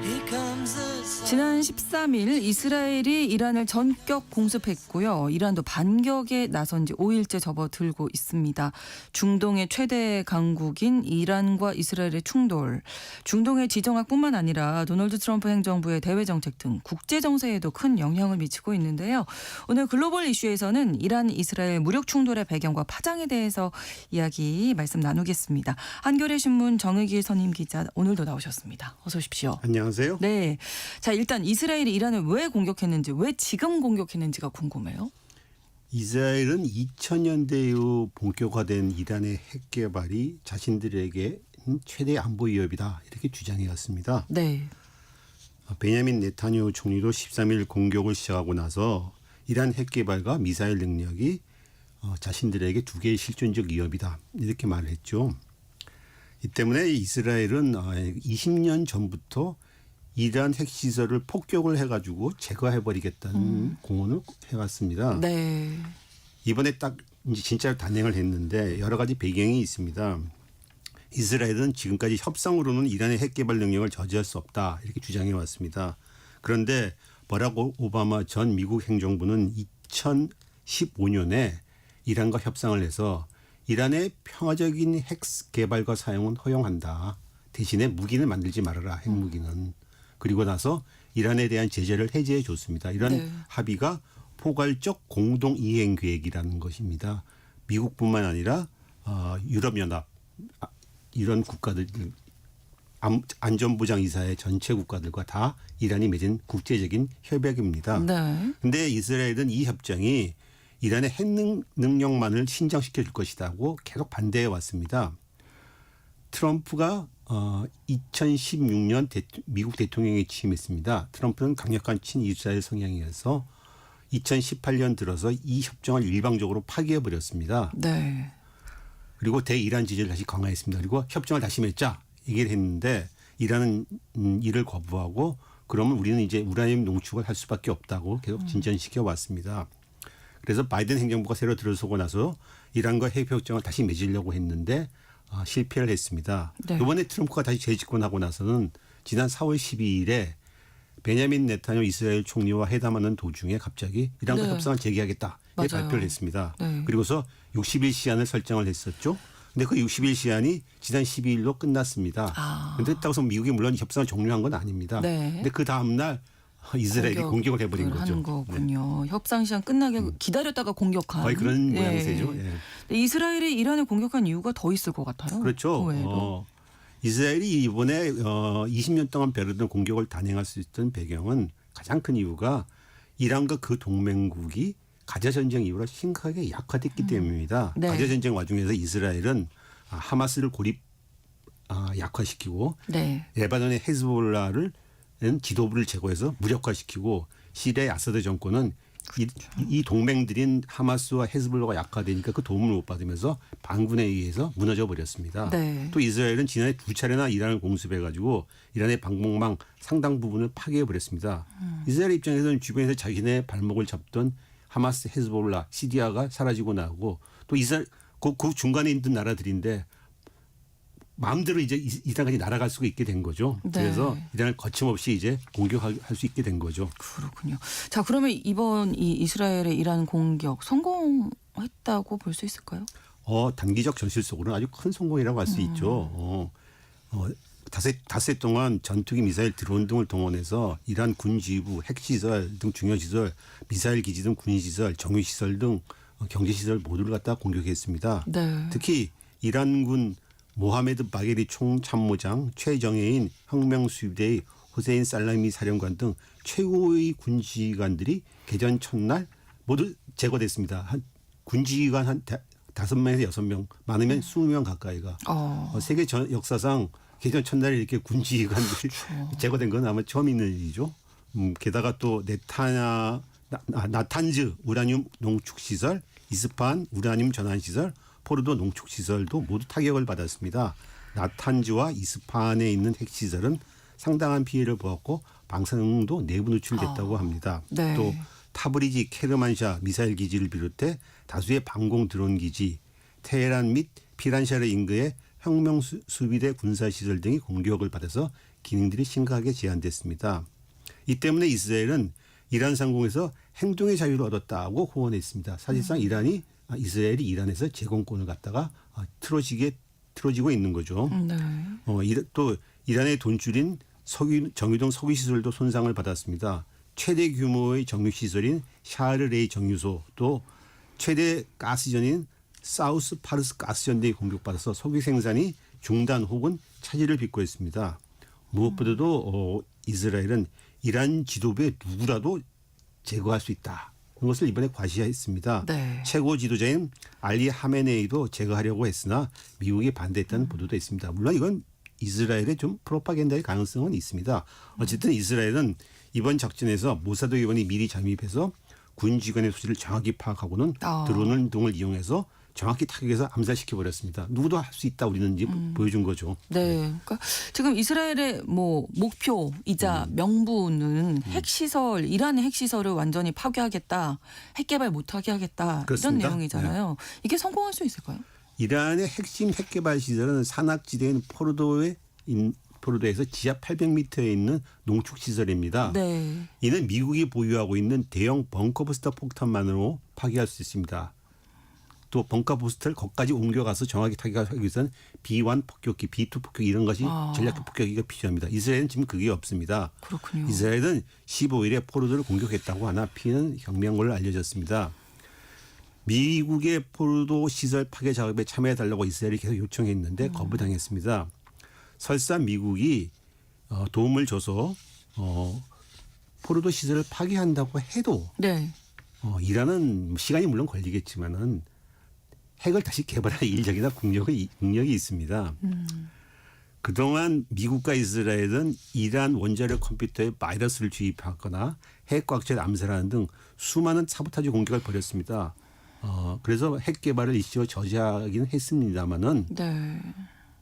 Here comes the sun. 지난 13일 이스라엘이 이란을 전격 공습했고요. 이란도 반격에 나선 지 5일째 접어들고 있습니다. 중동의 최대 강국인 이란과 이스라엘의 충돌, 중동의 지정학뿐만 아니라 도널드 트럼프 행정부의 대외 정책 등 국제 정세에도 큰 영향을 미치고 있는데요. 오늘 글로벌 이슈에서는 이란 이스라엘 무력 충돌의 배경과 파장에 대해서 이야기 말씀 나누겠습니다. 한겨레 신문 정의길 선임 기자 오늘도 나오셨습니다. 어서 오십시오. 안녕하세요. 네. 자, 일단 이스라엘이 이란을 왜 공격했는지, 왜 지금 공격했는지가 궁금해요. 이스라엘은 2000년대 이후 본격화된 이란의 핵 개발이 자신들에게 최대 안보 위협이다 이렇게 주장해왔습니다. 네. 베냐민 네타냐후 총리도 13일 공격을 시작하고 나서 이란 핵 개발과 미사일 능력이 자신들에게 두 개의 실존적 위협이다 이렇게 말을 했죠. 이 때문에 이스라엘은 20년 전부터 이란 핵시설을 폭격을 해가지고 제거해버리겠다는 공언을 해왔습니다. 네. 이번에 딱 이제 진짜로 단행을 했는데 여러 가지 배경이 있습니다. 이스라엘은 지금까지 협상으로는 이란의 핵 개발 능력을 저지할 수 없다 이렇게 주장해 왔습니다. 그런데 버락 오바마 전 미국 행정부는 2015년에 이란과 협상을 해서 이란의 평화적인 핵 개발과 사용은 허용한다. 대신에 무기를 만들지 말아라. 핵무기는. 그리고 나서 이란에 대한 제재를 해제해 줬습니다. 이런 네. 합의가 포괄적 공동 이행 계획이라는 것입니다. 미국뿐만 아니라 유럽연합 이런 국가들 안전보장이사회 전체 국가들과 다 이란이 맺은 국제적인 협약입니다. 네. 근데 이스라엘은 이 협정이 이란의 핵 능력만을 신장시켜 줄 것이라고 계속 반대해 왔습니다. 트럼프가 2016년 미국 대통령에 취임했습니다. 트럼프는 강력한 친이스라엘 성향이어서 2018년 들어서 이 협정을 일방적으로 파기해 버렸습니다. 네. 그리고 대이란 지지를 다시 강화했습니다. 그리고 협정을 다시 맺자 얘기를 했는데 이란은 이를 거부하고 그러면 우리는 이제 우라늄 농축을 할 수밖에 없다고 계속 진전시켜 왔습니다. 그래서 바이든 행정부가 새로 들어서고 나서 이란과 핵 협정을 다시 맺으려고 했는데 실패를 했습니다. 네. 이번에 트럼프가 다시 재집권하고 나서는 지난 4월 12일에 베냐민 네타냐후 이스라엘 총리와 회담하는 도중에 갑자기 이란과 네. 협상을 재개하겠다 맞아요. 발표를 했습니다. 네. 그리고서 60일 시한을 설정을 했었죠. 근데 그 60일 시한이 지난 12일로 끝났습니다. 그런데 그렇다고 해서 미국이 물론 협상을 종료한 건 아닙니다. 네. 근데 그 다음 날 이스라엘이 공격을 해버린 거죠. 하는 거군요. 협상 시간 끝나게 기다렸다가 공격한. 거의 그런 네. 모양새죠. 예. 근데 이스라엘이 이란을 공격한 이유가 더 있을 것 같아요. 그렇죠. 그 외에도. 이스라엘이 이번에 20년 동안 벼르던 공격을 단행할 수 있던 배경은 가장 큰 이유가 이란과 그 동맹국이 가자전쟁 이후로 심각하게 약화됐기 때문입니다. 네. 가자전쟁 와중에서 이스라엘은 하마스를 약화시키고 네. 레바논의 헤즈볼라를 지도부를 제거해서 무력화시키고 시리아의 아사드 정권은 이 동맹들인 하마스와 헤즈볼라가 약화되니까 그 도움을 못 받으면서 반군에 의해서 무너져 버렸습니다. 네. 또 이스라엘은 지난해 2차례나 이란을 공습해가지고 이란의 방공망 상당 부분을 파괴해 버렸습니다. 이스라엘 입장에서는 주변에서 자기네 발목을 잡던 하마스, 헤즈볼라, 시리아가 사라지고 나고 또 이스라엘 그 중간에 있는 나라들인데 마음대로 이제 이란까지 날아갈 수가 있게 된 거죠. 네. 그래서 이란을 거침없이 이제 공격할 수 있게 된 거죠. 그렇군요. 자, 그러면 이번 이 이스라엘의 이란 공격 성공했다고 볼 수 있을까요? 단기적 전실 속으로는 아주 큰 성공이라고 할 수 있죠. 닷새 동안 전투기 미사일 드론 등을 동원해서 이란 군지부, 핵시설 등 중요시설, 미사일 기지 등 군시설, 정유시설 등 경제시설 모두를 갖다 공격했습니다. 네. 특히 이란군 모하메드 바게리 총참모장 최정예인 혁명수비대의 후세인 살라미 사령관 등 최고의 군지휘관들이 개전 첫날 모두 제거됐습니다. 한 군지휘관 한 5명에서 6명, 많으면 20명 가까이가. 세계 역사상 개전 첫날에 이렇게 군지휘관들이 제거된 건 아마 처음 있는 일이죠. 게다가 또 나탄즈 우라늄 농축시설, 이스파한 우라늄 전환시설, 포르도 농축시설도 모두 타격을 받았습니다. 나탄즈와 이스파한에 있는 핵시설은 상당한 피해를 보았고 방사능도 내부 노출됐다고 합니다. 네. 또 타브리지 케르만샤 미사일 기지를 비롯해 다수의 방공 드론 기지, 테헤란 및 피란샤르 인근의 혁명 수비대 군사시설 등이 공격을 받아서 기능들이 심각하게 제한됐습니다. 이 때문에 이스라엘은 이란 상공에서 행동의 자유를 얻었다고 호언했습니다. 사실상 이스라엘이 이란에서 제공권을 갖다가 틀어지고 있는 거죠. 네. 또 이란의 돈줄인 정유동 석유시설도 손상을 받았습니다. 최대 규모의 정유시설인 샤르레이 정유소, 또 최대 가스전인 사우스 파르스 가스전 등이 공격받아서 석유 생산이 중단 혹은 차질을 빚고 있습니다. 무엇보다도 이스라엘은 이란 지도부의 누구라도 제거할 수 있다. 그것을 이번에 과시했습니다. 네. 최고 지도자인 알리 하메네이도 제거하려고 했으나 미국이 반대했다는 보도도 있습니다. 물론 이건 이스라엘의 좀 프로파간다의 가능성은 있습니다. 어쨌든 이스라엘은 이번 작전에서 모사드 기관이 미리 잠입해서 군지휘관의 소식을 정확히 파악하고는 드론 등을 이용해서 정확히 타격해서 암살시켜버렸습니다. 누구도 할 수 있다 우리는 이제 보여준 거죠. 네. 그러니까 지금 이스라엘의 목표이자 명분은 핵시설, 이란의 핵시설을 완전히 파괴하겠다, 핵개발 못하게 하겠다 그렇습니다. 이런 내용이잖아요. 이게 성공할 수 있을까요? 이란의 핵심 핵개발 시설은 산악지대인 포르도에서 지하 800m에 있는 농축시설입니다. 네. 이는 미국이 보유하고 있는 대형 벙커부스터 폭탄만으로 파괴할 수 있습니다. 또 벙커부스터를 거기까지 옮겨가서 정확히 타격하기 위해서는 B1 폭격기, B2 폭격기 이런 것이 전략적 폭격기가 필요합니다. 이스라엘은 지금 그게 없습니다. 그렇군요. 이스라엘은 15일에 포르도를 공격했다고 하나 피해는 경미한 걸로 알려졌습니다. 미국의 포르도 시설 파괴 작업에 참여해달라고 이스라엘이 계속 요청했는데 거부당했습니다. 설사 미국이 도움을 줘서 포르도 시설을 파괴한다고 해도 네. 이란은 시간이 물론 걸리겠지만은 핵을 다시 개발할 인력이나 국력이 있습니다. 그동안 미국과 이스라엘은 이란 원자력 컴퓨터에 바이러스를 주입하거나 핵과학자를 암살하는 등 수많은 사보타지 공격을 벌였습니다. 그래서 핵 개발을 일시로 저지하기는 했습니다마는 네.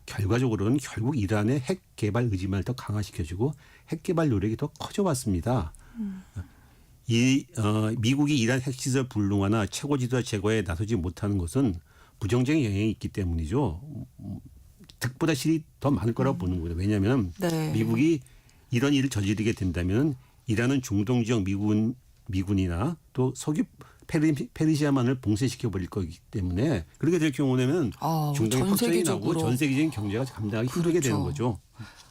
결과적으로는 결국 이란의 핵 개발 의지만을 더 강화시켜주고 핵 개발 노력이 더 커져왔습니다. 미국이 이란 핵시설 불능화나 최고 지도자 제거에 나서지 못하는 것은 부정적인 영향이 있기 때문이죠. 득보다 실이 더 많을 거라고 보는 거예요. 왜냐하면 네. 미국이 이런 일을 저지르게 된다면 이란은 중동 지역 미군이나 또 석유 페르시아만을 봉쇄시켜 버릴 거기 때문에 그렇게 될 경우에는 중동의 확전이 나고 전 세계적인 경제가 감당하기 힘들게 되는 거죠.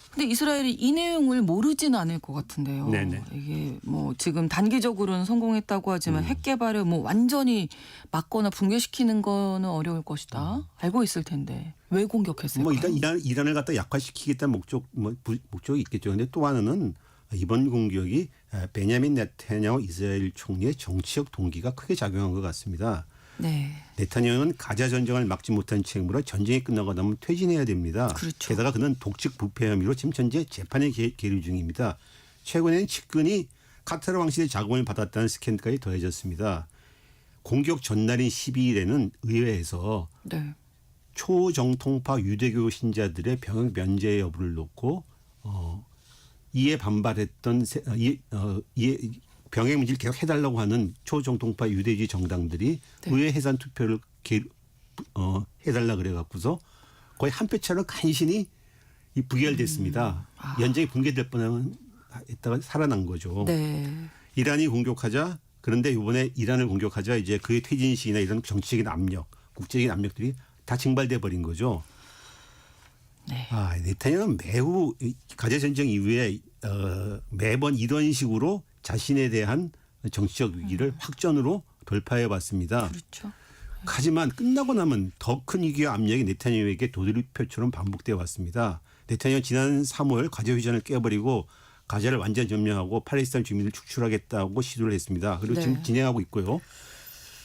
근데 이스라엘이 이 내용을 모르지는 않을 것 같은데요. 네네. 이게 지금 단기적으로는 성공했다고 하지만 핵 개발을 완전히 막거나 붕괴시키는 거는 어려울 것이다. 알고 있을 텐데 왜 공격했을까요? 일단 이란을 갖다 약화시키겠다는 목적이 있겠죠. 그런데 또 하나는 이번 공격이 베냐민 네타냐후 이스라엘 총리의 정치적 동기가 크게 작용한 것 같습니다. 네. 네타냐후는 가자 전쟁을 막지 못한 책임으로 전쟁이 끝나고 나면 퇴진해야 됩니다. 그렇죠. 게다가 그는 독직 부패 혐의로 지금 현재 재판에 계류 중입니다. 최근에는 측근이 카타르 왕실의 자금을 받았다는 스캔들까지 더해졌습니다. 공격 전날인 12일에는 의회에서 네. 초정통파 유대교 신자들의 병역 면제 여부를 놓고 이에 반발했던 병역 문제를 계속 해달라고 하는 초정통파 유대주의 정당들이 네. 의회 해산 투표를 해달라 그래갖고서 거의 한 표 차로 간신히 부결됐습니다. 연정이 붕괴될 뻔했다가 살아난 거죠. 네. 이란이 공격하자 그런데 이번에 이란을 공격하자 이제 그의 퇴진 시기나 이런 정치적인 압력, 국제적인 압력들이 다 증발돼 버린 거죠. 네. 네타냐후는 매우 가자 전쟁 이후에 매번 이런 식으로 자신에 대한 정치적 위기를 확전으로 돌파해 왔습니다. 그렇죠. 하지만 끝나고 나면 더 큰 위기와 압력이 네타냐후에게 도돌이표처럼 반복되어 왔습니다. 네타냐후 지난 3월 가자 휴전을 깨버리고 가자를 완전 점령하고 팔레스타인 주민을 축출하겠다고 시도를 했습니다. 그리고 네. 지금 진행하고 있고요.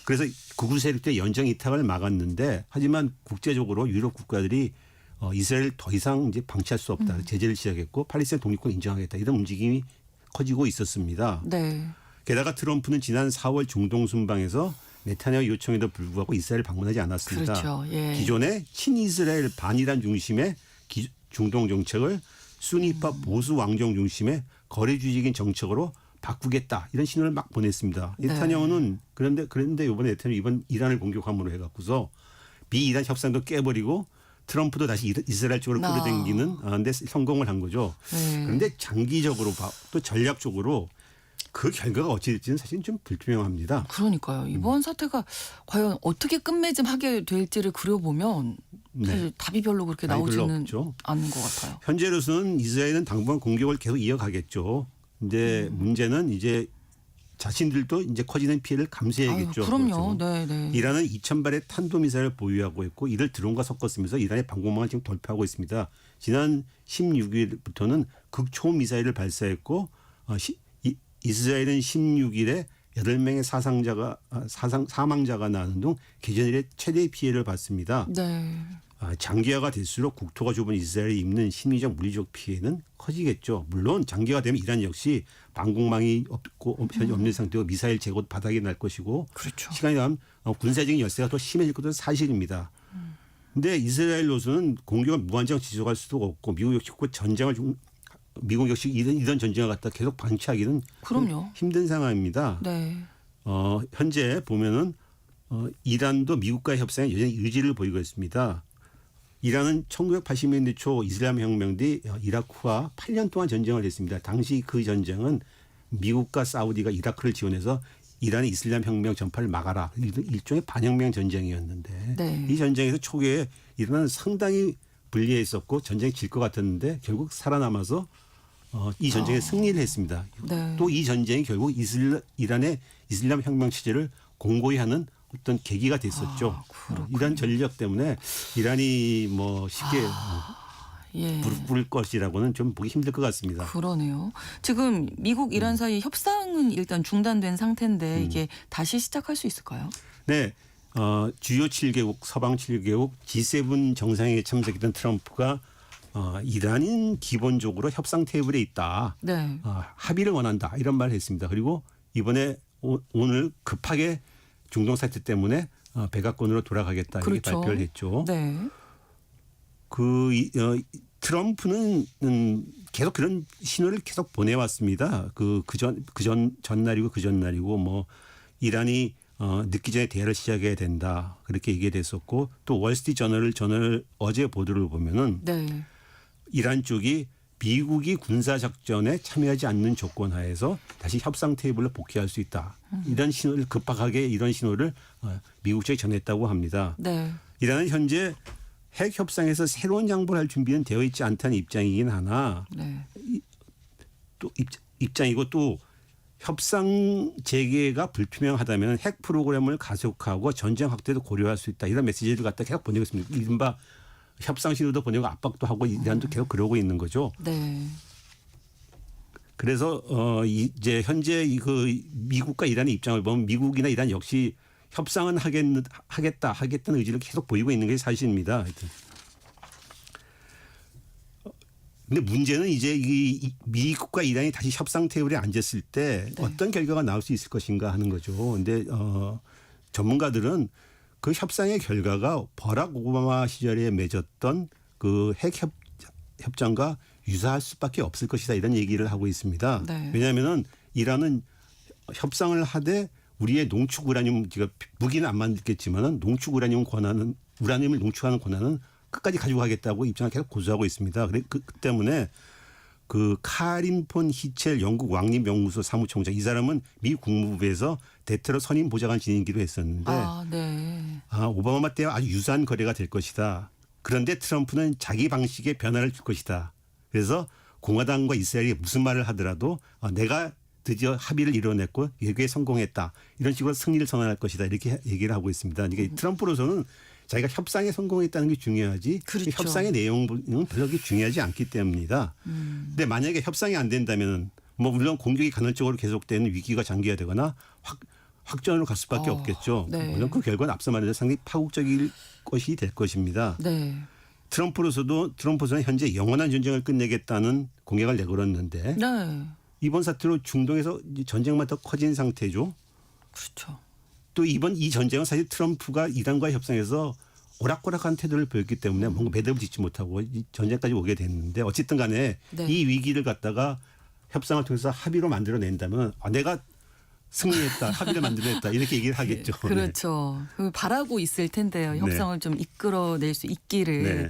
그래서 극우 세력들의 연정 이탈을 막았는데 하지만 국제적으로 유럽 국가들이 이스라엘을 더 이상 이제 방치할 수 없다. 제재를 시작했고 팔레스타인 독립권 인정하겠다. 이런 움직임이 커지고 있었습니다. 네. 게다가 트럼프는 지난 4월 중동 순방에서 네타냐후 요청에도 불구하고 이스라엘 방문하지 않았습니다. 그렇죠. 예. 기존의 친이스라엘 반이란 중심의 중동 정책을 수니파 보수 왕정 중심의 거래주의적인 정책으로 바꾸겠다 이런 신호를 막 보냈습니다. 네. 네타냐후는 그런데 이번에 네타냐후 이번 이란을 공격함으로 해갖고서 미이란 협상도 깨버리고 트럼프도 다시 이스라엘 쪽으로 끌어당기는 데 성공을 한 거죠. 네. 그런데 장기적으로 또 전략적으로 그 결과가 어찌 될지는 사실 좀 불투명합니다. 그러니까요. 이번 사태가 과연 어떻게 끝맺음하게 될지를 그려보면 사실 네. 답이 별로 그렇게 답이 별로 나오지는 없죠. 않는 것 같아요. 현재로서는 이스라엘은 당분간 공격을 계속 이어가겠죠. 근데 문제는 이제 자신들도 이제 커지는 피해를 감수해야겠죠. 아유, 그럼요. 그렇죠. 네, 네. 이란은 2,000발의 탄도미사일을 보유하고 있고 이를 드론과 섞었으면서 이란의 방공망을 지금 돌파하고 있습니다. 지난 16일부터는 극초음 미사일을 발사했고 이스라엘은 16일에 8명의 사망자가 나는 등 개전 이래 최대 피해를 봤습니다. 네. 장기화가 될수록 국토가 좁은 이스라엘이 입는 심리적 물리적 피해는 커지겠죠. 물론 장기화가 되면 이란 역시 방공망이 없는 상태고 미사일 재고도 바닥이 날 것이고 그렇죠. 시간이 가면 군사적인 열세가 더 심해질 것도 사실입니다. 그런데 이스라엘로서는 공격을 무한정 지속할 수도 없고 미국 역시 미국 역시 이런 전쟁을 갖다 계속 방치하기는 그럼요. 힘든 상황입니다. 네. 현재 보면은 이란도 미국과의 협상에 여전히 의지를 보이고 있습니다. 이란은 1980년대 초 이슬람 혁명 뒤 이라크와 8년 동안 전쟁을 했습니다. 당시 그 전쟁은 미국과 사우디가 이라크를 지원해서 이란의 이슬람 혁명 전파를 막아라. 일종의 반혁명 전쟁이었는데 네. 이 전쟁에서 초기에 이란은 상당히 불리했었고 전쟁이 질 것 같았는데 결국 살아남아서 이 전쟁에 승리를 했습니다. 네. 또 이 전쟁이 결국 이란의 이슬람 혁명 체제를 공고히 하는 어떤 계기가 됐었죠. 이란 전력 때문에 이란이 뭐 쉽게 예. 무릎 꿇을 것이라고는 좀 보기 힘들 것 같습니다. 그러네요. 지금 미국 이란 사이 협상은 일단 중단된 상태인데 이게 다시 시작할 수 있을까요? 네. 주요 7개국, 서방 7개국 G7 정상회의에 참석했던 트럼프가 이란은 기본적으로 협상 테이블에 있다. 네. 합의를 원한다. 이런 말을 했습니다. 그리고 이번에 오늘 급하게 중동 사태 때문에 백악관으로 돌아가겠다. 이렇게 그렇죠. 발표를 했죠. 네. 트럼프는 계속 그런 신호를 계속 보내왔습니다. 전날이고 그 전날이고 뭐 이란이 늦기 전에 대화를 시작해야 된다. 그렇게 얘기됐었고 또 월스트리트 저널 어제 보도를 보면은 네. 이란 쪽이 미국이 군사작전에 참여하지 않는 조건 하에서 다시 협상 테이블로 복귀할 수 있다. 이런 신호를 급박하게 이런 신호를 미국 쪽에 전했다고 합니다. 네. 이란은 현재 핵 협상에서 새로운 장보를 할 준비는 되어 있지 않다는 입장이긴 하나 네. 또 입장이고 또 협상 재개가 불투명하다면 핵 프로그램을 가속하고 전쟁 확대도 고려할 수 있다. 이런 메시지를 갖다 계속 보내고 있습니다. 이른바 협상 신호도 보내고 압박도 하고 이란도 계속 그러고 있는 거죠. 네. 그래서 이제 현재 그 미국과 이란의 입장을 보면 미국이나 이란 역시 협상은 하겠다는 의지를 계속 보이고 있는 게 사실입니다. 하여튼. 근데 문제는 이제 이 미국과 이란이 다시 협상 테이블에 앉았을 때 어떤 결과가 나올 수 있을 것인가 하는 거죠. 근데 전문가들은 그 협상의 결과가 버락 오바마 시절에 맺었던 그 핵 협정과 유사할 수밖에 없을 것이다 이런 얘기를 하고 있습니다. 네. 왜냐하면은 이란은 협상을 하되 우리의 농축 우라늄 제가 무기는 안 만들겠지만은 농축 우라늄을 농축하는 권한은 끝까지 가지고 가겠다고 입장을 계속 고수하고 있습니다. 그 때문에 그 카린 폰 히첼 영국 왕립연구소 사무총장 이 사람은 미 국무부에서 대테러 선임 보좌관 지내기도 했었는데 네. 오바마 때와 아주 유사한 거래가 될 것이다. 그런데 트럼프는 자기 방식의 변화를 줄 것이다. 그래서 공화당과 이스라엘이 무슨 말을 하더라도 내가 드디어 합의를 이뤄냈고 예교에 성공했다. 이런 식으로 승리를 선언할 것이다. 이렇게 얘기를 하고 있습니다. 그러니까 트럼프로서는 자기가 협상에 성공했다는 게 중요하지 그렇죠. 협상의 내용은 별로 그렇게 중요하지 않기 때문이다. 근데 만약에 협상이 안 된다면 뭐 물론 공격이 간헐적으로 계속되는 위기가 장기화되거나 확전으로 갈 수밖에 없겠죠. 네. 물론 그 결과는 앞서 말한 대로 상당히 파국적일 것이 될 것입니다. 네. 트럼프는 현재 영원한 전쟁을 끝내겠다는 공약을 내걸었는데 네. 이번 사태로 중동에서 이제 전쟁만 더 커진 상태죠. 그렇죠. 또 이 전쟁은 사실 트럼프가 이란과 협상해서 오락가락한 태도를 보였기 때문에 뭔가 매듭을 짓지 못하고 이 전쟁까지 오게 됐는데 어쨌든 간에 네. 이 위기를 갖다가 협상을 통해서 합의로 만들어낸다면 내가 승리했다, 합의를 만들어냈다 이렇게 얘기를 하겠죠. 그렇죠. 그 바라고 있을 텐데요. 네. 협상을 좀 이끌어낼 수 있기를. 네.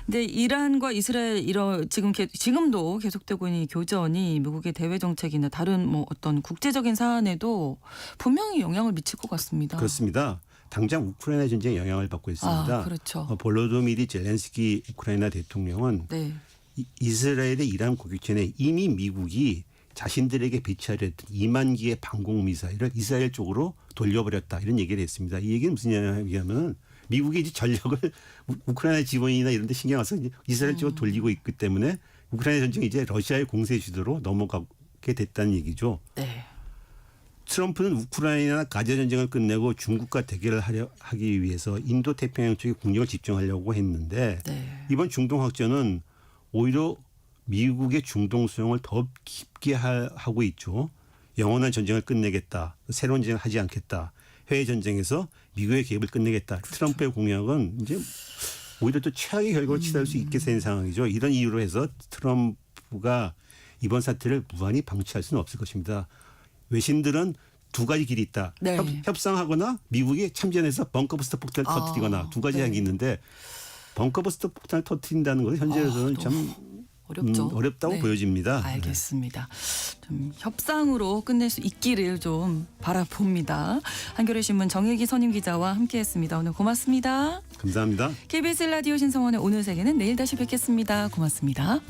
근데 이란과 이스라엘 지금도 계속되고 있는 이 교전이 미국의 대외 정책이나 다른 뭐 어떤 국제적인 사안에도 분명히 영향을 미칠 것 같습니다. 그렇습니다. 당장 우크라이나 전쟁에 영향을 받고 있습니다. 아, 그렇죠. 볼로도미르 젤렌스키 우크라이나 대통령은 네. 이스라엘의 이란 공격 전에 이미 미국이 자신들에게 배치하려 했던 2만 기의 방공 미사일을 이스라엘 쪽으로 돌려버렸다 이런 얘기를 했습니다. 이 얘기는 무슨 얘기냐면 미국이 이제 전력을 우크라이나 지원이나 이런 데 신경 써서 이스라엘 쪽으로 돌리고 있기 때문에 우크라이나 전쟁이 이제 러시아의 공세 주도로 넘어가게 됐다는 얘기죠. 네. 트럼프는 우크라이나 가자 전쟁을 끝내고 중국과 대결을 하기 위해서 인도 태평양 쪽에 국력을 집중하려고 했는데 네. 이번 중동 확전은 오히려 미국의 중동 수용을 더 깊게 하고 있죠. 영원한 전쟁을 끝내겠다. 새로운 전쟁을 하지 않겠다. 해외 전쟁에서 미국의 개입을 끝내겠다. 그렇죠. 트럼프의 공약은 이제 오히려 또 최악의 결과를 치달을 수 있게 된 상황이죠. 이런 이유로 해서 트럼프가 이번 사태를 무한히 방치할 수는 없을 것입니다. 외신들은 두 가지 길이 있다. 네. 협상하거나 미국이 참전해서 벙커버스터 폭탄을 터뜨리거나 두 가지 네. 항이 있는데 벙커버스터 폭탄을 터뜨린다는 것은 현재로서는 참 어렵죠. 어렵다고 네. 보여집니다. 알겠습니다. 좀 협상으로 끝낼 수 있기를 좀 바라봅니다. 한겨레 신문 정혜기 선임 기자와 함께했습니다. 오늘 고맙습니다. 감사합니다. KBS 라디오 신성원의 오늘 세계는 내일 다시 뵙겠습니다. 고맙습니다.